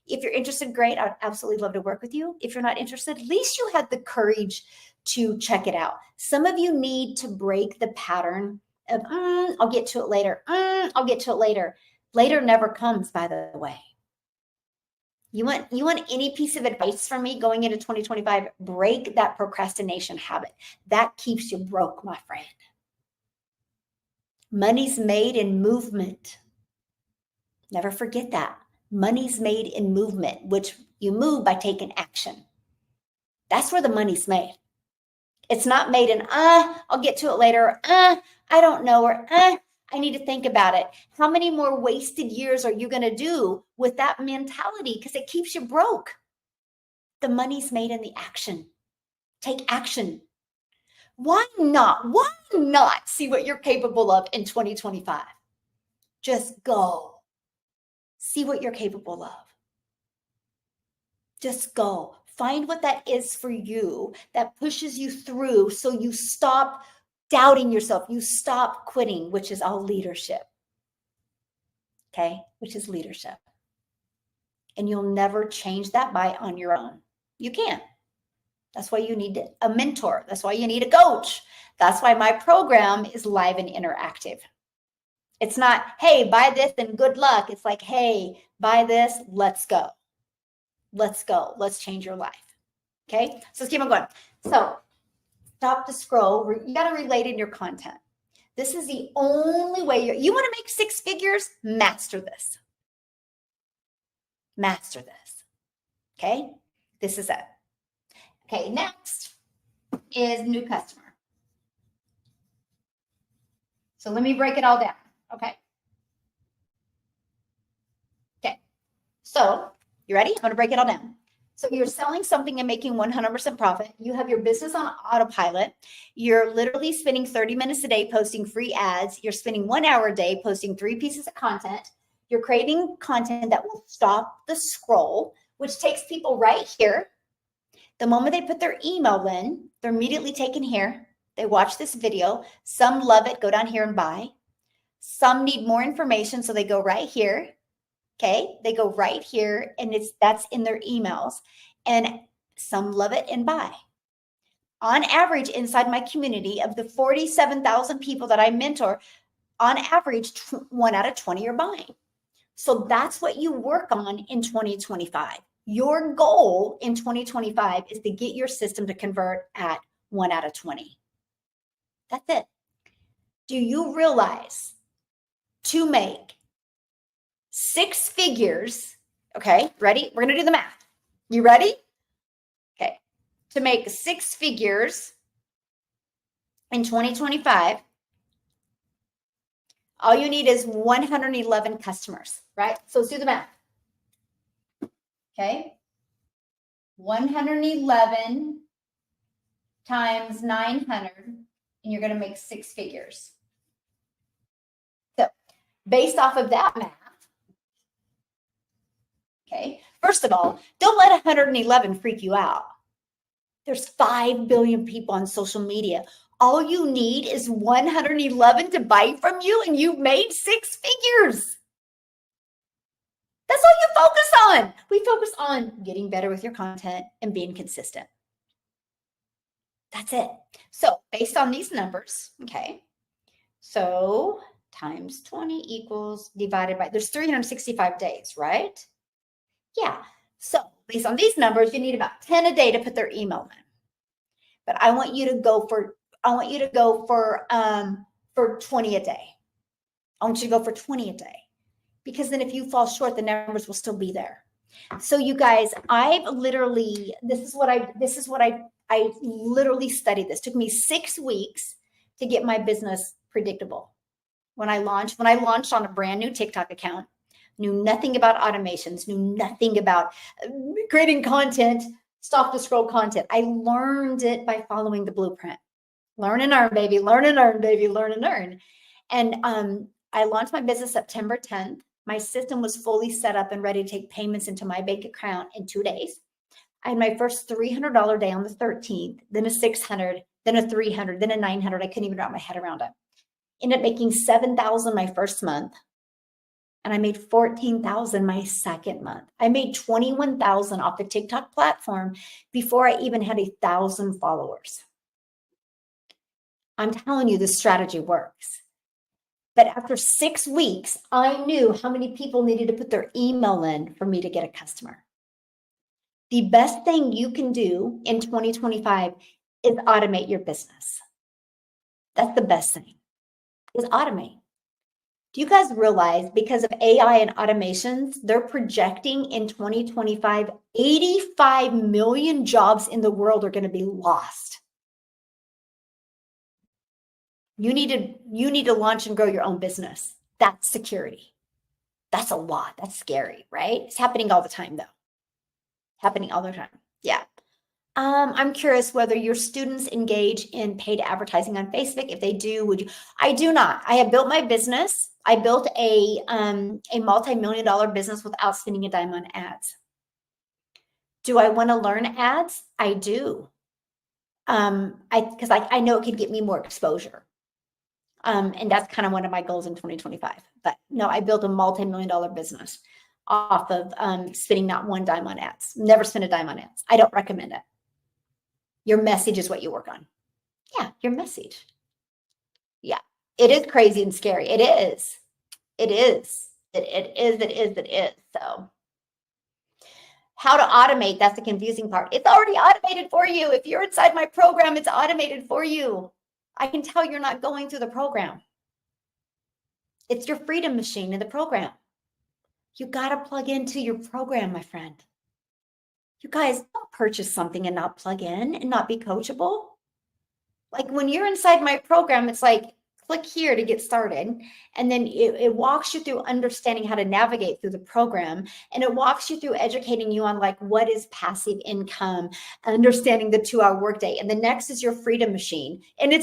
If you're interested, great. I'd absolutely love to work with you. If you're not interested, at least you had the courage to check it out. Some of you need to break the pattern of, I'll get to it later. I'll get to it later. Later never comes, by the way. You want any piece of advice from me going into 2025? Break that procrastination habit. That keeps you broke, my friend. Money's made in movement. Never forget that. Money's made in movement, which you move by taking action. That's where the money's made. It's not made in, I'll get to it later, I don't know, or I need to think about it. How many more wasted years are you going to do with that mentality? Because it keeps you broke. The money's made in the action. Take action. Why not? Why not see what you're capable of in 2025? Just go. See what you're capable of. Just go. Find what that is for you that pushes you through so you stop doubting yourself. You stop quitting, which is all leadership. Okay? Which is leadership. And you'll never change that on your own. You can't. That's why you need a mentor. That's why you need a coach. That's why my program is live and interactive. It's not, hey, buy this and good luck. It's like, hey, buy this, let's go. Let's go. Let's change your life. Okay? So let's keep on going. So stop the scroll. You got to relate in your content. This is the only way you want to make 6 figures. Master this. Master this. Okay? This is it. Okay, next is new customer. So let me break it all down. Okay. Okay. So you ready? I'm going to break it all down. So you're selling something and making 100% profit. You have your business on autopilot. You're literally spending 30 minutes a day posting free ads. You're spending 1 hour a day posting 3 pieces of content. You're creating content that will stop the scroll, which takes people right here. The moment they put their email in, they're immediately taken here. They watch this video. Some love it, go down here and buy. Some need more information, so they go right here. Okay, they go right here, and that's in their emails. And some love it and buy. On average, inside my community of the 47,000 people that I mentor, on average, 1 out of 20 are buying. So that's what you work on in 2025. Your goal in 2025 is to get your system to convert at 1 out of 20. That's it. Do you realize to make 6 figures, okay, ready? We're going to do the math. You ready? Okay. To make 6 figures in 2025, all you need is 111 customers, right? So let's do the math. Okay. 111 times 900, and you're going to make 6 figures. So based off of that math, okay, first of all, don't let 111 freak you out. There's 5 billion people on social media. All you need is 111 to buy from you, and you've made 6 figures. That's all you focus on. We focus on getting better with your content and being consistent. That's it. So based on these numbers, okay, so times 20 equals divided by, there's 365 days, right? Yeah. So based on these numbers, you need about 10 a day to put their email in. But I want you to go for 20 a day. I want you to go for 20 a day. Because then if you fall short, the numbers will still be there. So you guys, I've literally, this is what I literally studied this. It took me 6 weeks to get my business predictable. When I launched on a brand new TikTok account, knew nothing about automations, knew nothing about creating content, stop the scroll content. I learned it by following the blueprint. Learn and earn, baby. Learn and earn, baby. Learn and earn. And I launched my business September 10th. My system was fully set up and ready to take payments into my bank account in 2 days. I had my first $300 day on the 13th, then a $600, then a $300, then a $900. I couldn't even wrap my head around it. Ended up making $7,000 my first month, and I made $14,000 my second month. I made $21,000 off the TikTok platform before I even had 1,000 followers. I'm telling you, this strategy works. But after 6 weeks, I knew how many people needed to put their email in for me to get a customer. The best thing you can do in 2025 is automate your business. That's the best thing, is automate. Do you guys realize because of AI and automations, they're projecting in 2025, 85 million jobs in the world are going to be lost. You need to launch and grow your own business. That's security. That's a lot. That's scary, right? It's happening all the time though. Happening all the time. Yeah. I'm curious whether your students engage in paid advertising on Facebook. If they do, would you? I do not. I have built my business. I built a multi-million-dollar business without spending a dime on ads. Do I want to learn ads? I do. Because I know it could get me more exposure. And that's kind of one of my goals in 2025. But no, I built a multi-million-dollar business off of spending not one dime on ads. Never spend a dime on ads. I don't recommend it. Your message is what you work on. Yeah, your message. Yeah, it is crazy and scary. It is. It is. It is. So how to automate, that's the confusing part. It's already automated for you. If you're inside my program, it's automated for you. I can tell you're not going through the program. It's your freedom machine in the program. You got to plug into your program, my friend. You guys don't purchase something and not plug in and not be coachable. Like when you're inside my program, it's like, click here to get started. And then it walks you through understanding how to navigate through the program. And it walks you through educating you on like, what is passive income, understanding the 2-hour workday. And the next is your freedom machine. And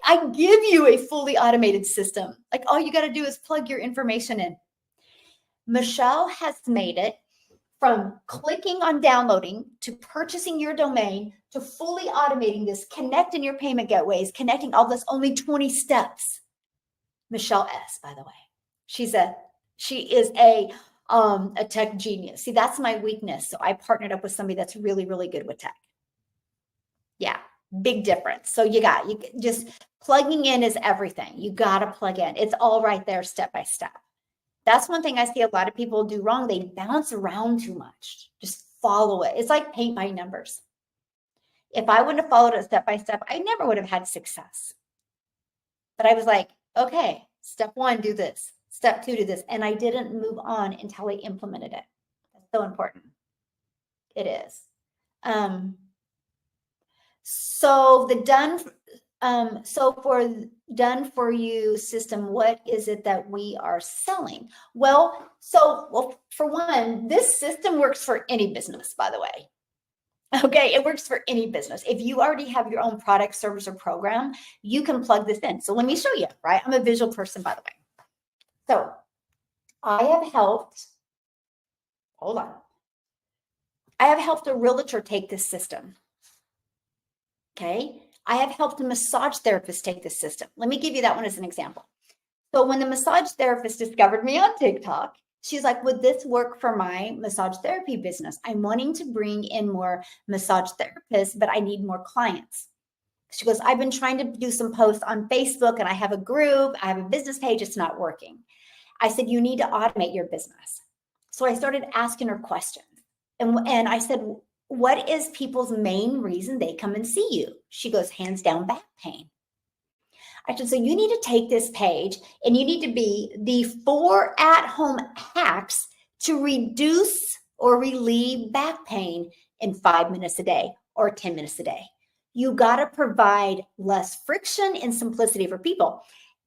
I give you a fully automated system. Like all you got to do is plug your information in. Michelle has made it from clicking on downloading to purchasing your domain to fully automating this, connecting your payment gateways, connecting all this, only 20 steps. Michelle S., by the way. She is a tech genius. See, that's my weakness. So I partnered up with somebody that's really, really good with tech. Yeah, big difference. So you just plugging in is everything. You got to plug in. It's all right there step by step. That's one thing I see a lot of people do wrong. They bounce around too much. Just follow it. It's like paint by numbers. If I wouldn't have followed it step by step, I never would have had success. But I was like, okay, step 1, do this. Step 2, do this. And I didn't move on until I implemented it. That's so important. It is. So for done for you system, what is it that we are selling? Well, for one, this system works for any business, by the way. Okay, it works for any business. If you already have your own product, service, or program, you can plug this in. So let me show you, right? I'm a visual person, by the way. So I have helped a realtor take this system. Okay. I have helped a massage therapist take this system. Let me give you that one as an example. So when the massage therapist discovered me on TikTok, she's like, would this work for my massage therapy business? I'm wanting to bring in more massage therapists, but I need more clients. She goes, I've been trying to do some posts on Facebook and I have a group, I have a business page, it's not working. I said, you need to automate your business. So I started asking her questions. And I said, what is people's main reason they come and see you? She goes, hands down, back pain. I said, so you need to take this page and you need to be the 4 at-home hacks to reduce or relieve back pain in 5 minutes a day or 10 minutes a day. You got to provide less friction and simplicity for people.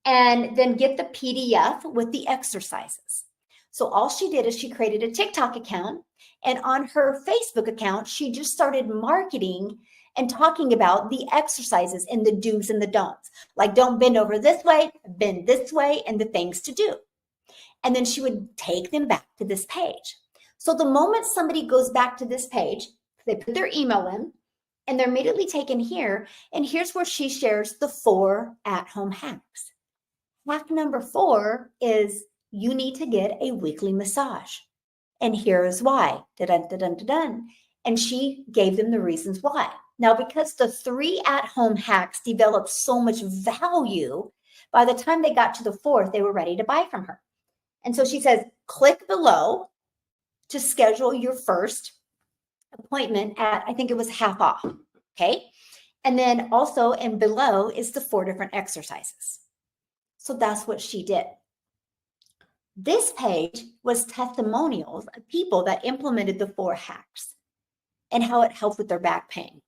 And then get the PDF with the exercises. So all she did is she created a TikTok account, and on her Facebook account, she just started marketing and talking about the exercises and the do's and the don'ts. Like, don't bend over this way, bend this way, and the things to do. And then she would take them back to this page. So the moment somebody goes back to this page, they put their email in, and they're immediately taken here. And here's where she shares the 4 at-home hacks. Hack number 4 is you need to get a weekly massage. And here is why. Da-dun, da-dun, da-dun. And she gave them the reasons why. Now, because the 3 at-home hacks developed so much value, by the time they got to the 4th, they were ready to buy from her. And so she says, click below to schedule your first appointment at, I think it was half off, okay? And then also and below is the 4 different exercises. So that's what she did. This page was testimonials of people that implemented the 4 hacks and how it helped with their back pain.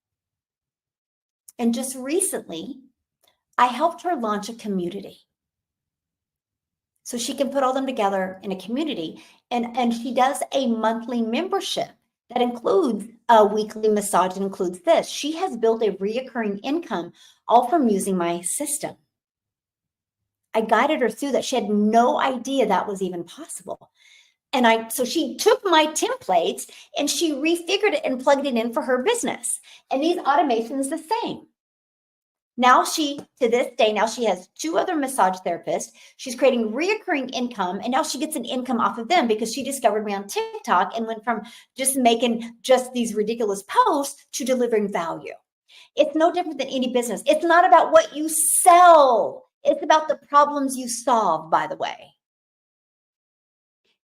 And just recently, I helped her launch a community. So she can put all them together in a community. And she does a monthly membership that includes a weekly massage and includes this. She has built a reoccurring income all from using my system. I guided her through that. She had no idea that was even possible. And so she took my templates and she refigured it and plugged it in for her business. And these automations the same. Now to this day, now she has 2 other massage therapists. She's creating reoccurring income, and now she gets an income off of them because she discovered me on TikTok and went from just making just these ridiculous posts to delivering value. It's no different than any business. It's not about what you sell. It's about the problems you solve, by the way.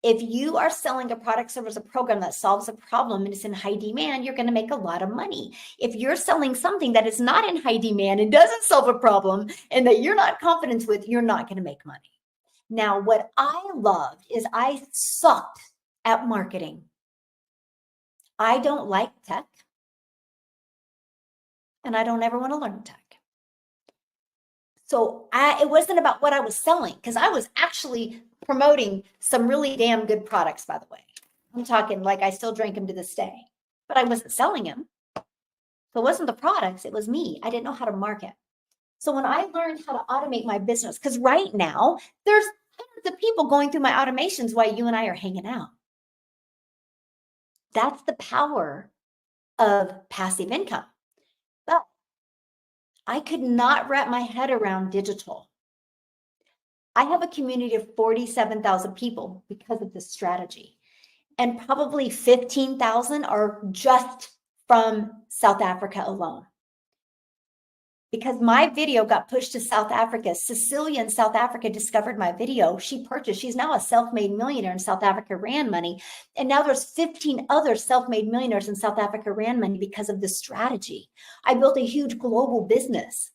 If you are selling a product, service, a program that solves a problem and it's in high demand, you're going to make a lot of money. If you're selling something that is not in high demand and doesn't solve a problem and that you're not confident with, you're not going to make money. Now, what I loved is I sucked at marketing. I don't like tech, and I don't ever want to learn tech. So it wasn't about what I was selling, because I was actually promoting some really damn good products, by the way. I'm talking like I still drink them to this day, but I wasn't selling them. So it wasn't the products, it was me. I didn't know how to market. So when I learned how to automate my business, because right now there's hundreds of people going through my automations while you and I are hanging out. That's the power of passive income. But I could not wrap my head around digital. I have a community of 47,000 people because of this strategy. And probably 15,000 are just from South Africa alone. Because my video got pushed to South Africa. Cecilia in South Africa discovered my video. She purchased. She's now a self-made millionaire in South Africa, ran money. And now there's 15 other self-made millionaires in South Africa, ran money because of this strategy. I built a huge global business.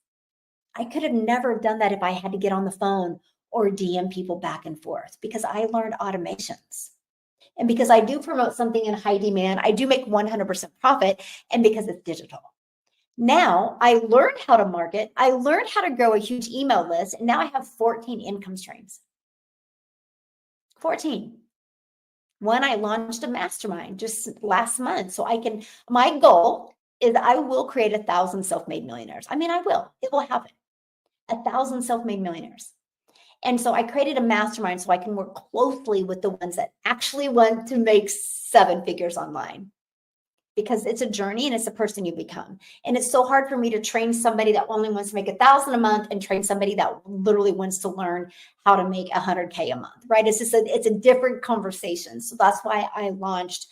I could have never done that if I had to get on the phone or DM people back and forth, because I learned automations. And because I do promote something in high demand, I do make 100% profit, and because it's digital. Now I learned how to market. I learned how to grow a huge email list. And now I have 14 income streams. 14. One, I launched a mastermind just last month. So my goal is I will create 1,000 self-made millionaires. I mean, I will. It will happen. 1,000 self-made millionaires. And so I created a mastermind so I can work closely with the ones that actually want to make 7 figures online, because it's a journey and it's the person you become. And it's so hard for me to train somebody that only wants to make 1,000 a month and train somebody that literally wants to learn how to make 100K a month, right? It's a different conversation. So that's why I launched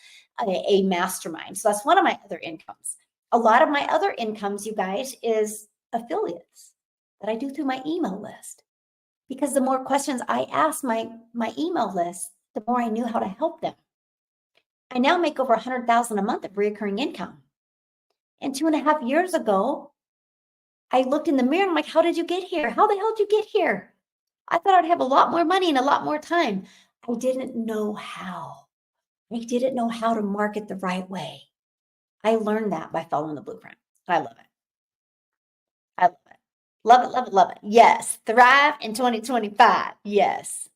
a mastermind. So that's one of my other incomes. A lot of my other incomes, you guys, is affiliates that I do through my email list. Because the more questions I asked my email list, the more I knew how to help them. I now make over 100,000 a month of recurring income. And 2.5 years ago, I looked in the mirror and I'm like, how did you get here? How the hell did you get here? I thought I'd have a lot more money and a lot more time. I didn't know how. I didn't know how to market the right way. I learned that by following the blueprint. I love it. I love it. Love it, love it, love it. Yes. Thrive in 2025. Yes.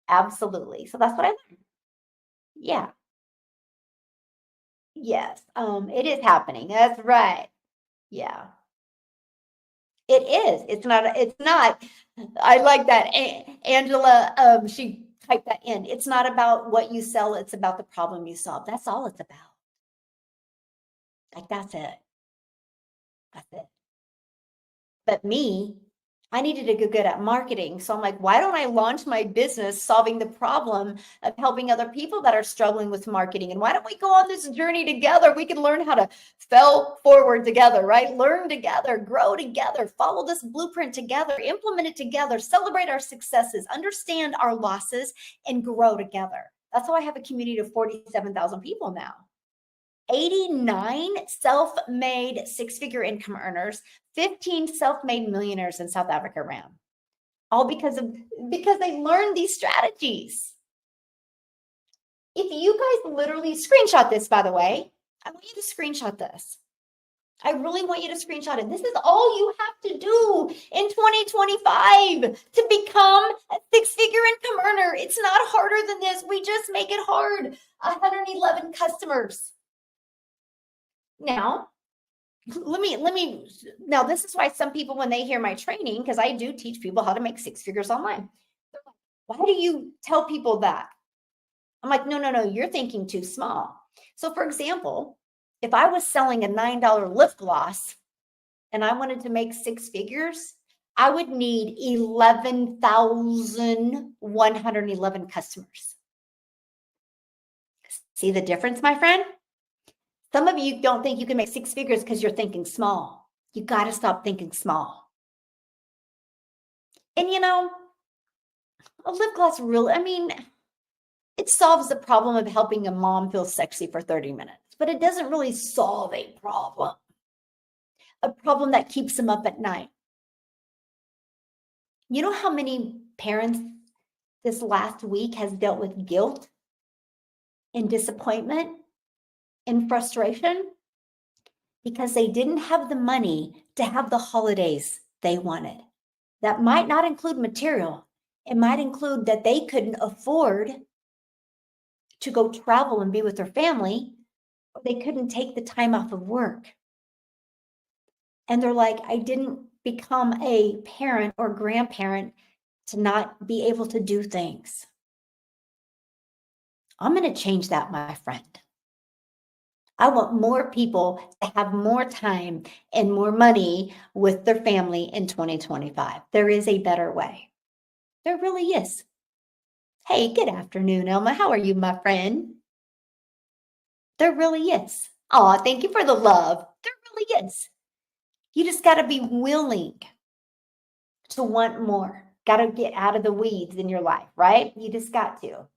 Absolutely. So that's what I learned. Yeah. Yes. It is happening. That's right. Yeah. It is. It's not. I like that. Angela, she typed that in. It's not about what you sell. It's about the problem you solve. That's all it's about. Like, that's it. That's it. But me, I needed to get good at marketing. So I'm like, why don't I launch my business solving the problem of helping other people that are struggling with marketing? And why don't we go on this journey together? We can learn how to fail forward together, right? Learn together, grow together, follow this blueprint together, implement it together, celebrate our successes, understand our losses, and grow together. That's why I have a community of 47,000 people now. 89 self-made six-figure income earners, 15 self-made millionaires in South Africa ran. All because they learned these strategies. If you guys literally screenshot this, by the way, I want you to screenshot this. I really want you to screenshot it. This is all you have to do in 2025 to become a six-figure income earner. It's not harder than this. We just make it hard. 111 customers. Now, now this is why some people, when they hear my training, because I do teach people how to make six figures online. Why do you tell people that? I'm like, no, you're thinking too small. So for example, if I was selling a $9 lip gloss and I wanted to make six figures, I would need 11,111 customers. See the difference, my friend? Some of you don't think you can make six figures because you're thinking small. You got to stop thinking small. And you know, a lip gloss really, I mean, it solves the problem of helping a mom feel sexy for 30 minutes, but it doesn't really solve a problem that keeps them up at night. You know how many parents this last week has dealt with guilt and disappointment and frustration? Because they didn't have the money to have the holidays they wanted. That might not include material. It might include that they couldn't afford to go travel and be with their family, or they couldn't take the time off of work. And they're like, I didn't become a parent or grandparent to not be able to do things. I'm going to change that, my friend. I want more people to have more time and more money with their family in 2025. There is a better way. There really is. Hey, good afternoon, Elma. How are you, my friend? There really is. Oh, thank you for the love. There really is. You just got to be willing to want more. Got to get out of the weeds in your life, right? You just got to.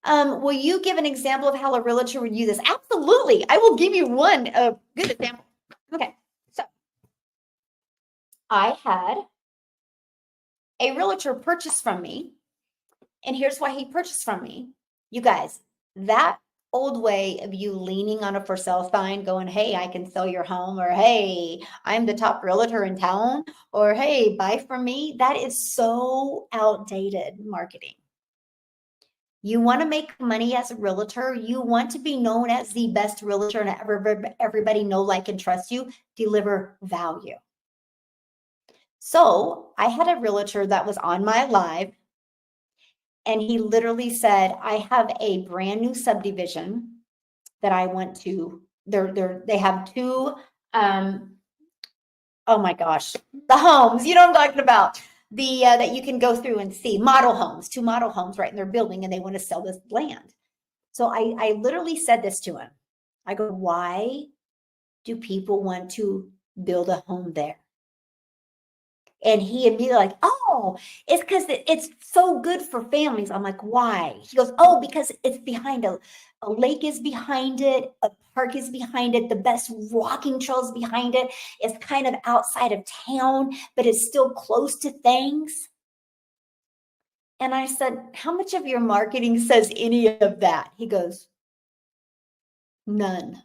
Will you give an example of how a realtor would use this? Absolutely. I will give you one good example. Okay. So I had a realtor purchase from me, and here's why he purchased from me. You guys, that old way of you leaning on a for sale sign going, hey, I can sell your home, or hey, I'm the top realtor in town, or hey, buy from me, that is so outdated marketing. You want to make money as a realtor. You want to be known as the best realtor and everybody know, like, and trust you. Deliver value. So I had a realtor that was on my live, and he literally said, I have a brand new subdivision that I want to, they have two, oh my gosh, the homes, you know what I'm talking about. That you can go through and see model homes, two model homes, right? And they're building and they want to sell this land. So I literally said this to him. I go, why do people want to build a home there? And he immediately like, oh, it's because it's so good for families. I'm like, why? He goes, oh, because it's behind a lake is behind it, a park is behind it, the best walking trails behind it. It's kind of outside of town, but it's still close to things. And I said, how much of your marketing says any of that? He goes, none.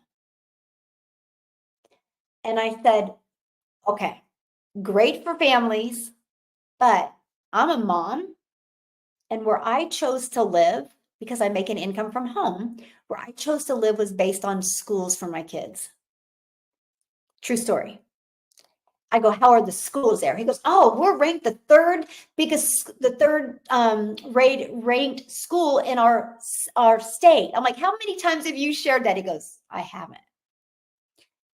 And I said, okay, great for families, but I'm a mom, and where I chose to live, because I make an income from home, where I chose to live was based on schools for my kids. True story. I go, how are the schools there? He goes, oh, we're ranked the third ranked school in our state. I'm like, how many times have you shared that? He goes, I haven't.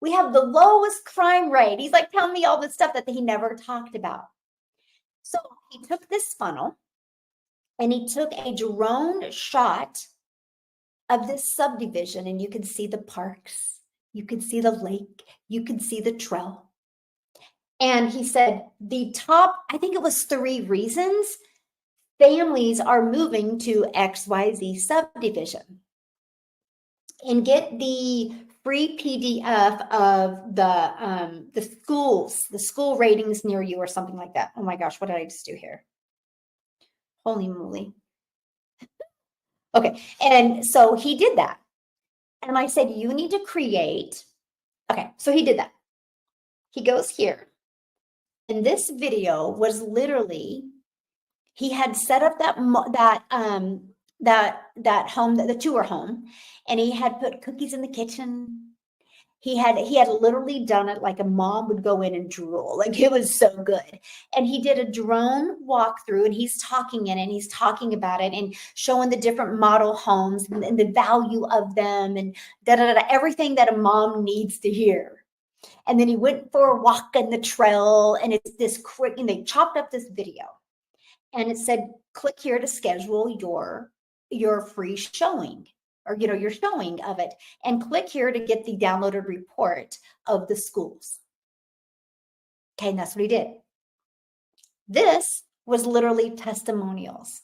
We have the lowest crime rate. He's like telling me all this stuff that he never talked about. So he took this funnel and he took a drone shot of this subdivision, and you can see the parks, you can see the lake, you can see the trail. And he said the top, I think it was 3 reasons families are moving to XYZ subdivision. And get the free PDF of the schools, the school ratings near you or something like that. Oh my gosh, what did I just do here? Holy moly. Okay, and so he did that. And I said, you need to create, okay, so he did that. He goes here. And this video was literally, he had set up that home, the tour home, and he had put cookies in the kitchen. He had literally done it like a mom would go in and drool. Like, it was so good. And he did a drone walkthrough, and he's talking in it, and he's talking about it and showing the different model homes and the value of them and everything that a mom needs to hear. And then he went for a walk in the trail, and it's this quick, and they chopped up this video. And it said, click here to schedule your free showing, or your showing of it, and click here to get the downloaded report of the schools. Okay, and that's what he did. This was literally testimonials,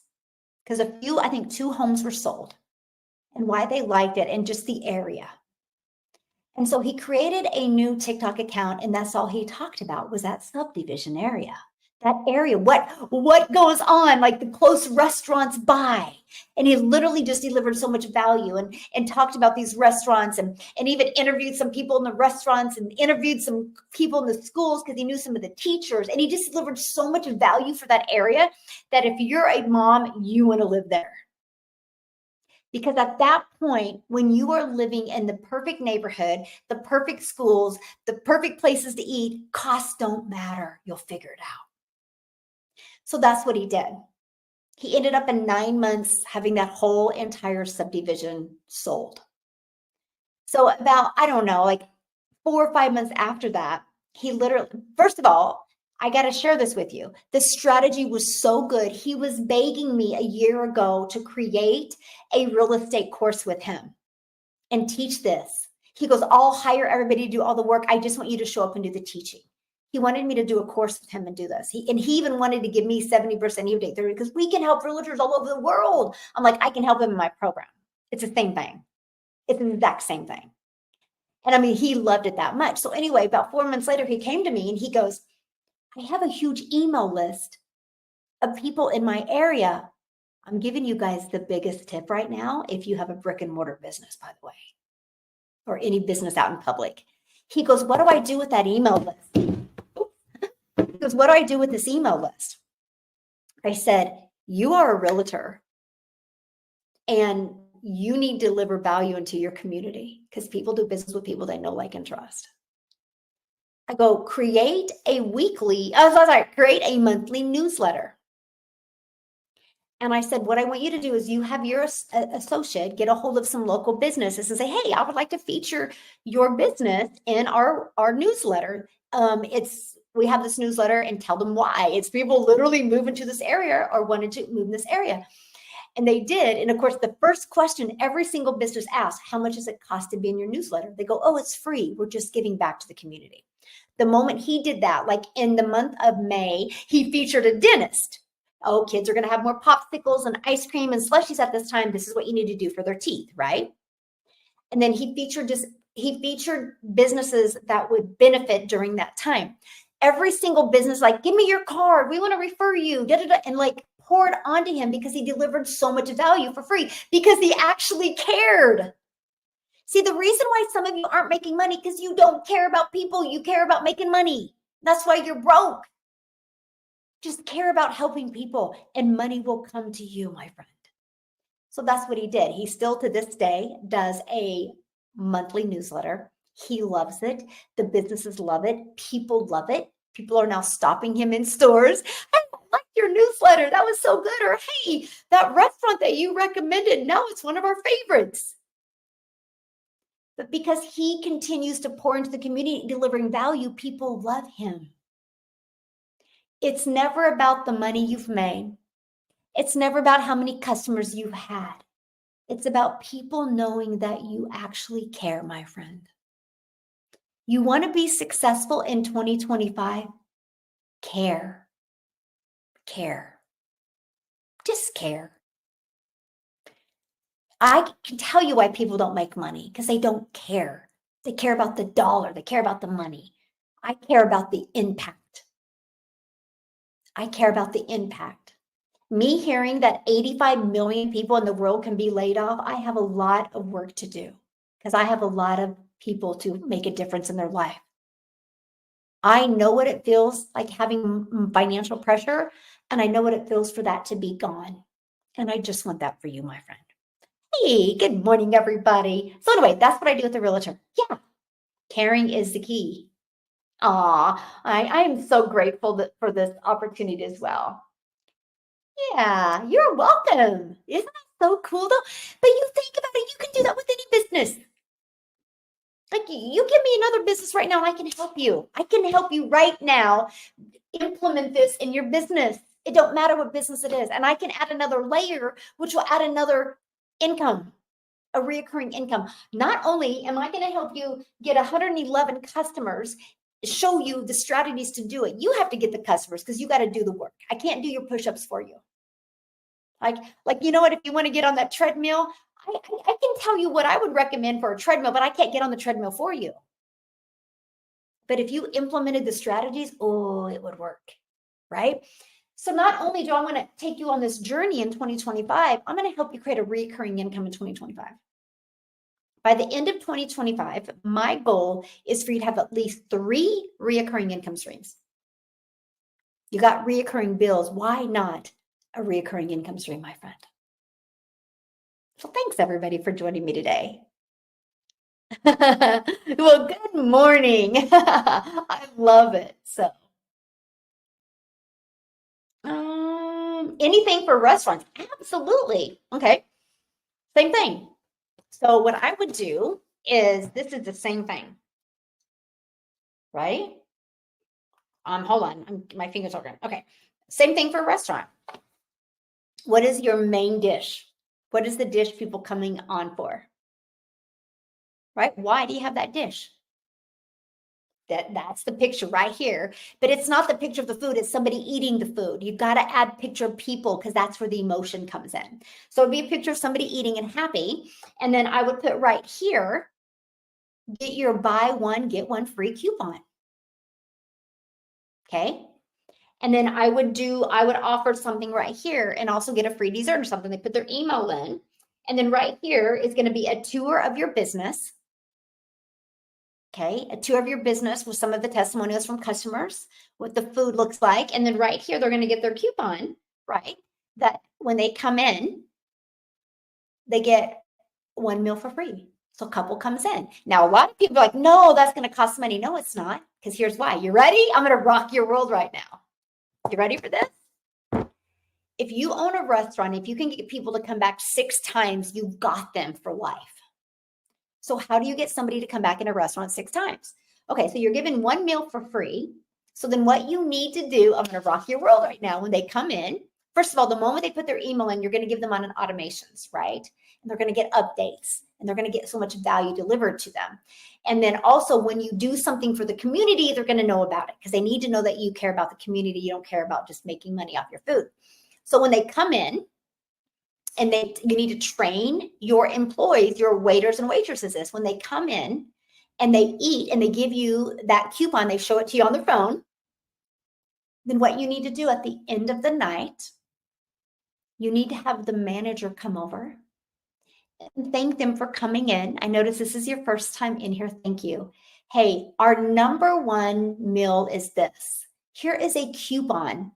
because I think 2 homes were sold, and why they liked it, and just the area. And so he created a new TikTok account, and that's all he talked about was that subdivision area. That area, what goes on, like the close restaurants by. And he literally just delivered so much value and talked about these restaurants and even interviewed some people in the restaurants and interviewed some people in the schools because he knew some of the teachers. And he just delivered so much value for that area that if you're a mom, you want to live there. Because at that point, when you are living in the perfect neighborhood, the perfect schools, the perfect places to eat, costs don't matter. You'll figure it out. So that's what he did. He ended up in 9 months having that whole entire subdivision sold. So about, I don't know, like 4 or 5 months after that, he literally, first of all, I got to share this with you. The strategy was so good. He was begging me a year ago to create a real estate course with him and teach this. He goes, I'll hire everybody to do all the work. I just want you to show up and do the teaching. He wanted me to do a course with him and do this. He even wanted to give me 70% eBay 30 because we can help realtors all over the world. I'm like, I can help him in my program. It's the same thing. It's the exact same thing. And I mean, he loved it that much. So anyway, about 4 months later, he came to me and he goes, I have a huge email list of people in my area. I'm giving you guys the biggest tip right now if you have a brick and mortar business, by the way, or any business out in public. He goes, what do I do with that email list? He goes, what do I do with this email list? I said, you are a realtor and you need to deliver value into your community because people do business with people they know, like, and trust. I go, create a monthly newsletter. And I said, what I want you to do is you have your associate get a hold of some local businesses and say, hey, I would like to feature your business in our newsletter. We have this newsletter, and tell them why. It's people literally moving to this area or wanted to move in this area. And they did. And of course, the first question every single business asks, how much does it cost to be in your newsletter? They go, oh, it's free. We're just giving back to the community. The moment he did that, like in the month of May, he featured a dentist. Oh, kids are going to have more popsicles and ice cream and slushies at this time. This is what you need to do for their teeth, right? And then he featured businesses that would benefit during that time. Every single business, like, give me your card. We want to refer you, and like poured onto him because he delivered so much value for free because he actually cared. See, the reason why some of you aren't making money because you don't care about people. You care about making money. That's why you're broke. Just care about helping people and money will come to you, my friend. So that's what he did. He still to this day does a monthly newsletter. He loves it. The businesses love it. People love it. People are now stopping him in stores. I like your newsletter. That was so good. Or, hey, that restaurant that you recommended, now it's one of our favorites. But because he continues to pour into the community, delivering value, people love him. It's never about the money you've made. It's never about how many customers you've had. It's about people knowing that you actually care, my friend. You want to be successful in 2025? Care. Care. Just care. I can tell you why people don't make money, because they don't care. They care about the dollar. They care about the money. I care about the impact. I care about the impact. Me hearing that 85 million people in the world can be laid off, I have a lot of work to do, because I have a lot of people to make a difference in their life. I know what it feels like having financial pressure, and I know what it feels for that to be gone. And I just want that for you, my friend. Hey, good morning, everybody. So anyway, that's what I do with the realtor. Yeah, caring is the key. I am so grateful for this opportunity as well. Yeah, you're welcome. Isn't that so cool though? But you think about it, you can do that with any business. Like you give me another business right now and I can help you. I can help you right now implement this in your business. It don't matter what business it is. And I can add another layer, which will add another income, a reoccurring income. Not only am I going to help you get 111 customers, show you the strategies to do it. You have to get the customers because you got to do the work. I can't do your push-ups for you. Like you know what? If you want to get on that treadmill, I can tell you what I would recommend for a treadmill, but I can't get on the treadmill for you. But if you implemented the strategies, oh, it would work, right? So not only do I want to take you on this journey in 2025, I'm going to help you create a recurring income in 2025. By the end of 2025, my goal is for you to have at least 3 reoccurring income streams. You got reoccurring bills. Why not a reoccurring income stream, my friend? So thanks everybody for joining me today. Well, good morning. I love it. So, anything for restaurants? Absolutely. Okay. Same thing. So what I would do is, this is the same thing, right? Hold on. My fingers are going. Okay. Same thing for a restaurant. What is your main dish? What is the dish people coming on for? Right? Why do you have that dish? That's the picture right here, but it's not the picture of the food. It's somebody eating the food. You've got to add picture of people because that's where the emotion comes in. So it'd be a picture of somebody eating and happy. And then I would put right here, get your buy one, get one free coupon. Okay. And then I would offer something right here and also get a free dessert or something. They put their email in. And then right here is going to be a tour of your business. Okay, a tour of your business with some of the testimonials from customers, what the food looks like. And then right here, they're going to get their coupon, right? That when they come in, they get 1 meal for free. So a couple comes in. Now, a lot of people are like, no, that's going to cost money. No, it's not. Because here's why. You ready? I'm going to rock your world right now. You ready for this? If you own a restaurant, if you can get people to come back 6 times, you've got them for life. So how do you get somebody to come back in a restaurant 6 times? Okay, so you're giving 1 meal for free. So then what you need to do, I'm going to rock your world right now. When they come in, first of all, the moment they put their email in, you're going to give them on an automations, right? And they're going to get updates and they're going to get so much value delivered to them. And then also when you do something for the community, they're going to know about it because they need to know that you care about the community. You don't care about just making money off your food. So when they come in, and you need to train your employees, your waiters and waitresses this. When they come in and they eat and they give you that coupon, they show it to you on their phone. Then what you need to do at the end of the night, you need to have the manager come over and thank them for coming in. I notice this is your first time in here. Thank you. Hey, our #1 meal is this. Here is a coupon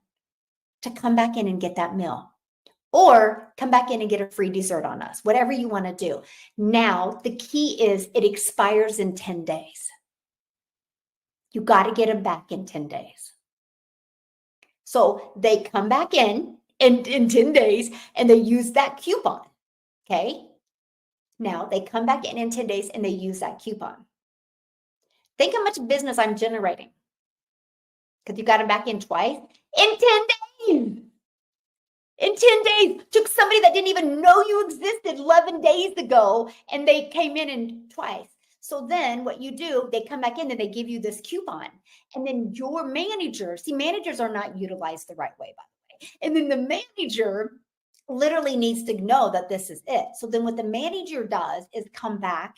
to come back in and get that meal. Or come back in and get a free dessert on us, whatever you want to do. Now, the key is it expires in 10 days. You got to get them back in 10 days. So they come back in 10 days and they use that coupon, okay? Now they come back in 10 days and they use that coupon. Think how much business I'm generating because you got them back in twice in 10 days. In 10 days, took somebody that didn't even know you existed 11 days ago, and they came in twice. So then what you do, they come back in and they give you this coupon. And then your manager, see, managers are not utilized the right way, by the way. And then the manager literally needs to know that this is it. So then what the manager does is come back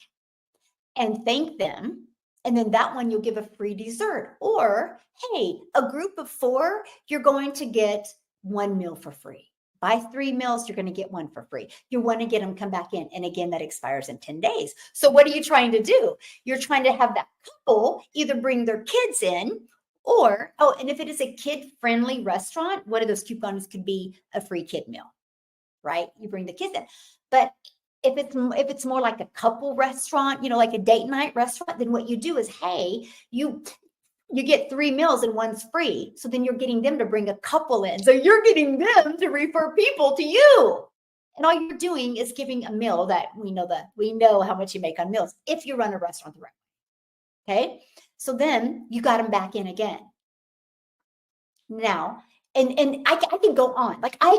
and thank them. And then that one, you'll give a free dessert. Or, hey, a group of 4, you're going to get 1 meal for free. Buy 3 meals, you're going to get 1 for free. You want to get them come back in. And again, that expires in 10 days. So what are you trying to do? You're trying to have that couple either bring their kids in or, oh, and if it is a kid-friendly restaurant, one of those coupons could be a free kid meal, right? You bring the kids in. But if it's more like a couple restaurant, like a date night restaurant, then what you do is, hey, you get 3 meals and 1's free. So then you're getting them to bring a couple in. So you're getting them to refer people to you. And all you're doing is giving a meal that we know how much you make on meals if you run a restaurant the right way. Okay. So then you got them back in again. Now, and I can go on. Like I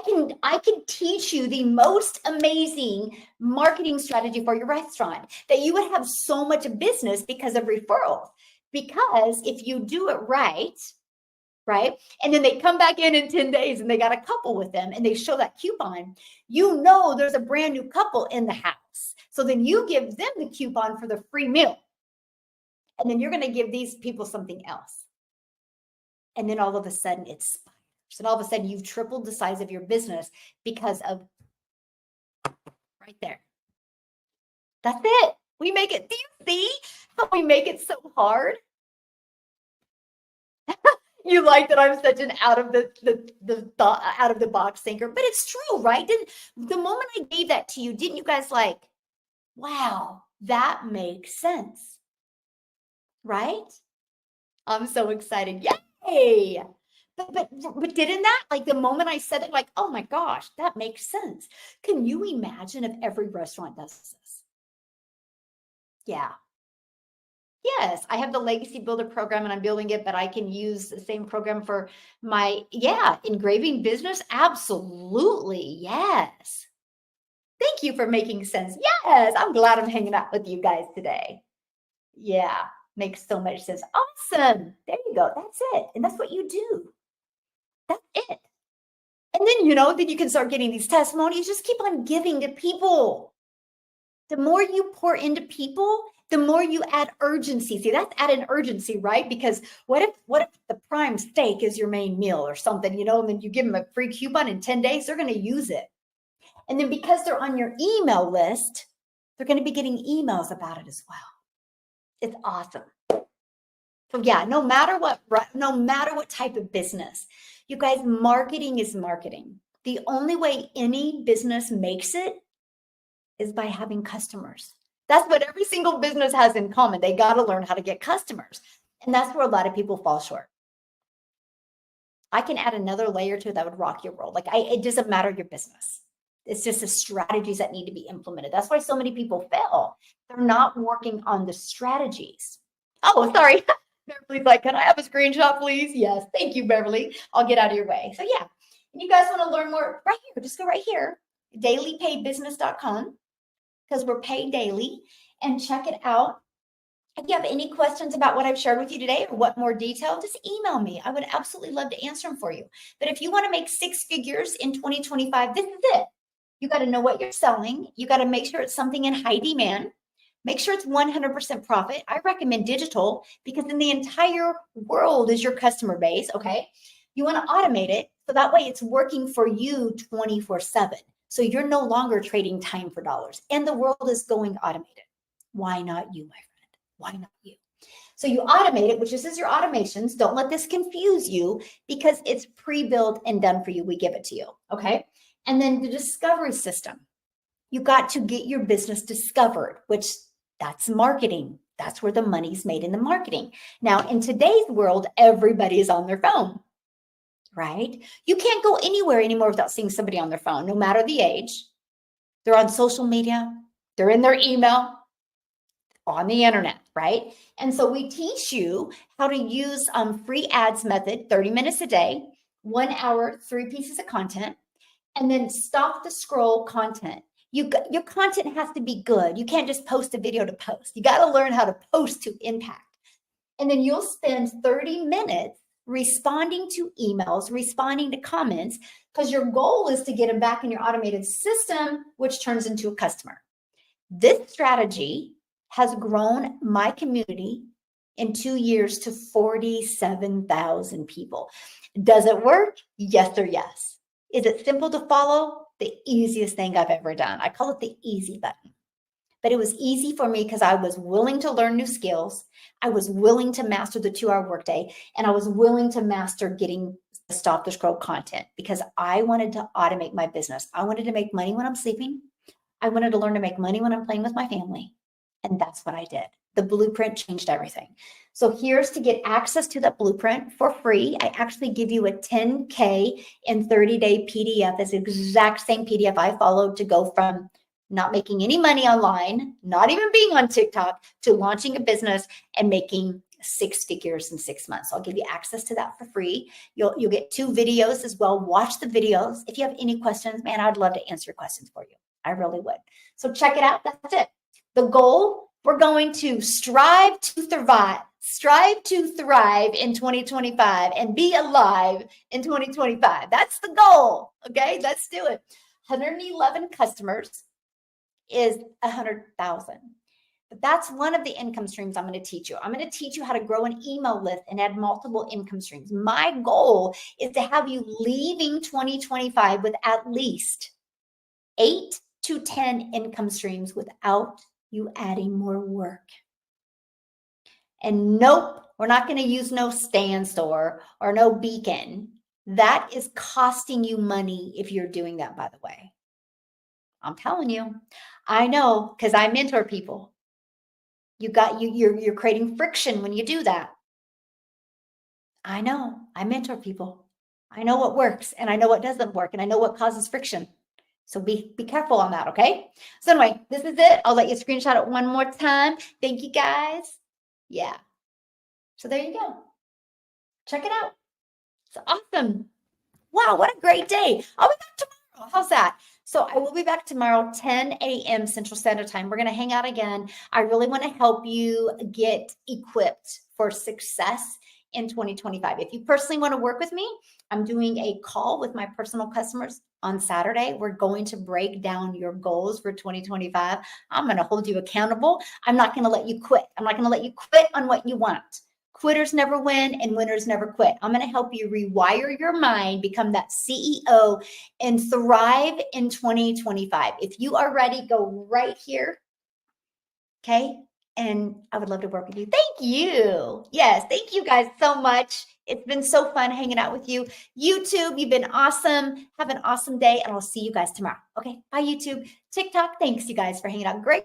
can teach you the most amazing marketing strategy for your restaurant that you would have so much business because of referrals. Because if you do it right, and then they come back in 10 days and they got a couple with them and they show that coupon, there's a brand new couple in the house. So then you give them the coupon for the free meal. And then you're going to give these people something else. And then all of a sudden it spikes. And all of a sudden you've tripled the size of your business because of right there. That's it. We make it. Do you see how we make it so hard? You like that I'm such an out of the box thinker, but it's true, right? The moment I gave that to you, didn't you guys like, wow, that makes sense, right? I'm so excited. Yay! But didn't that, like the moment I said it, like, oh my gosh, that makes sense. Can you imagine if every restaurant does this? Yeah. Yes, I have the Legacy Builder program and I'm building it, but I can use the same program for my, engraving business. Absolutely. Yes. Thank you for making sense. Yes, I'm glad I'm hanging out with you guys today. Yeah, makes so much sense. Awesome. There you go. That's it. And that's what you do. That's it. And then, then you can start getting these testimonies. Just keep on giving to people. The more you pour into people, the more you add urgency. See, that's added urgency, right? Because what if the prime steak is your main meal or something, and then you give them a free coupon in 10 days, they're going to use it. And then because they're on your email list, they're going to be getting emails about it as well. It's awesome. So yeah, no matter what type of business, you guys, marketing is marketing. The only way any business makes it is by having customers. That's what every single business has in common. They got to learn how to get customers. And that's where a lot of people fall short. I can add another layer to it that would rock your world. It doesn't matter your business. It's just the strategies that need to be implemented. That's why so many people fail. They're not working on the strategies. Oh, sorry. Beverly's like, can I have a screenshot, please? Yes. Thank you, Beverly. I'll get out of your way. So yeah, and you guys want to learn more right here, just go right here, dailypaidbusiness.com, because we're paid daily, and check it out. If you have any questions about what I've shared with you today or what more detail, just email me. I would absolutely love to answer them for you. But if you want to make 6 figures in 2025, this is it. You got to know what you're selling. You got to make sure it's something in high demand. Make sure it's 100% profit. I recommend digital because then the entire world is your customer base, okay? You want to automate it so that way it's working for you 24/7. So you're no longer trading time for dollars and the world is going automated. Why not you, my friend? Why not you? So you automate it, which is your automations. Don't let this confuse you because it's pre-built and done for you. We give it to you, okay? And then the discovery system. You got to get your business discovered, which that's marketing. That's where the money's made in the marketing. Now, in today's world, everybody is on their phone, right? You can't go anywhere anymore without seeing somebody on their phone, no matter the age. They're on social media. They're in their email on the internet, right? And so we teach you how to use free ads method, 30 minutes a day, 1 hour, 3 pieces of content, and then stop the scroll content. Your content has to be good. You can't just post a video to post. You got to learn how to post to impact. And then you'll spend 30 minutes responding to emails, responding to comments, because your goal is to get them back in your automated system, which turns into a customer. This strategy has grown my community in 2 years to 47,000 people. Does it work? Yes or yes. Is it simple to follow? The easiest thing I've ever done. I call it the easy button. But it was easy for me because I was willing to learn new skills. I was willing to master the 2-hour workday, and I was willing to master getting stop the scroll content because I wanted to automate my business. I wanted to make money when I'm sleeping. I wanted to learn to make money when I'm playing with my family. And that's what I did. The blueprint changed everything. So here's to get access to that blueprint for free. I actually give you a 10K in 30-day PDF. It's the exact same PDF I followed to go from not making any money online, not even being on TikTok, to launching a business and making 6 figures in 6 months. So I'll give you access to that for free. You'll get 2 videos as well. Watch the videos. If you have any questions, man, I'd love to answer your questions for you. I really would. So check it out. That's it. The goal, we're going to strive to thrive in 2025 and be alive in 2025. That's the goal. Okay, let's do it. 111 customers is 100,000. But that's one of the income streams I'm going to teach you. I'm going to teach you how to grow an email list and add multiple income streams. My goal is to have you leaving 2025 with at least 8 to 10 income streams without you adding more work. And nope, we're not going to use no Stan Store or no Beacon. That is costing you money if you're doing that, by the way. I'm telling you, I know because I mentor people. You're creating friction when you do that. I know, I mentor people. I know what works and I know what doesn't work and I know what causes friction. So be careful on that, okay? So anyway, this is it. I'll let you screenshot it one more time. Thank you guys. Yeah. So there you go. Check it out. It's awesome. Wow, what a great day. I'll be back tomorrow. How's that? So I will be back tomorrow, 10 a.m. Central Standard Time. We're going to hang out again. I really want to help you get equipped for success in 2025. If you personally want to work with me, I'm doing a call with my personal customers on Saturday. We're going to break down your goals for 2025. I'm going to hold you accountable. I'm not going to let you quit. I'm not going to let you quit on what you want. Quitters never win and winners never quit. I'm going to help you rewire your mind, become that CEO, and thrive in 2025. If you are ready, go right here. Okay. And I would love to work with you. Thank you. Yes. Thank you guys so much. It's been so fun hanging out with you. YouTube, you've been awesome. Have an awesome day. And I'll see you guys tomorrow. Okay. Bye, YouTube. TikTok. Thanks you guys for hanging out. Great.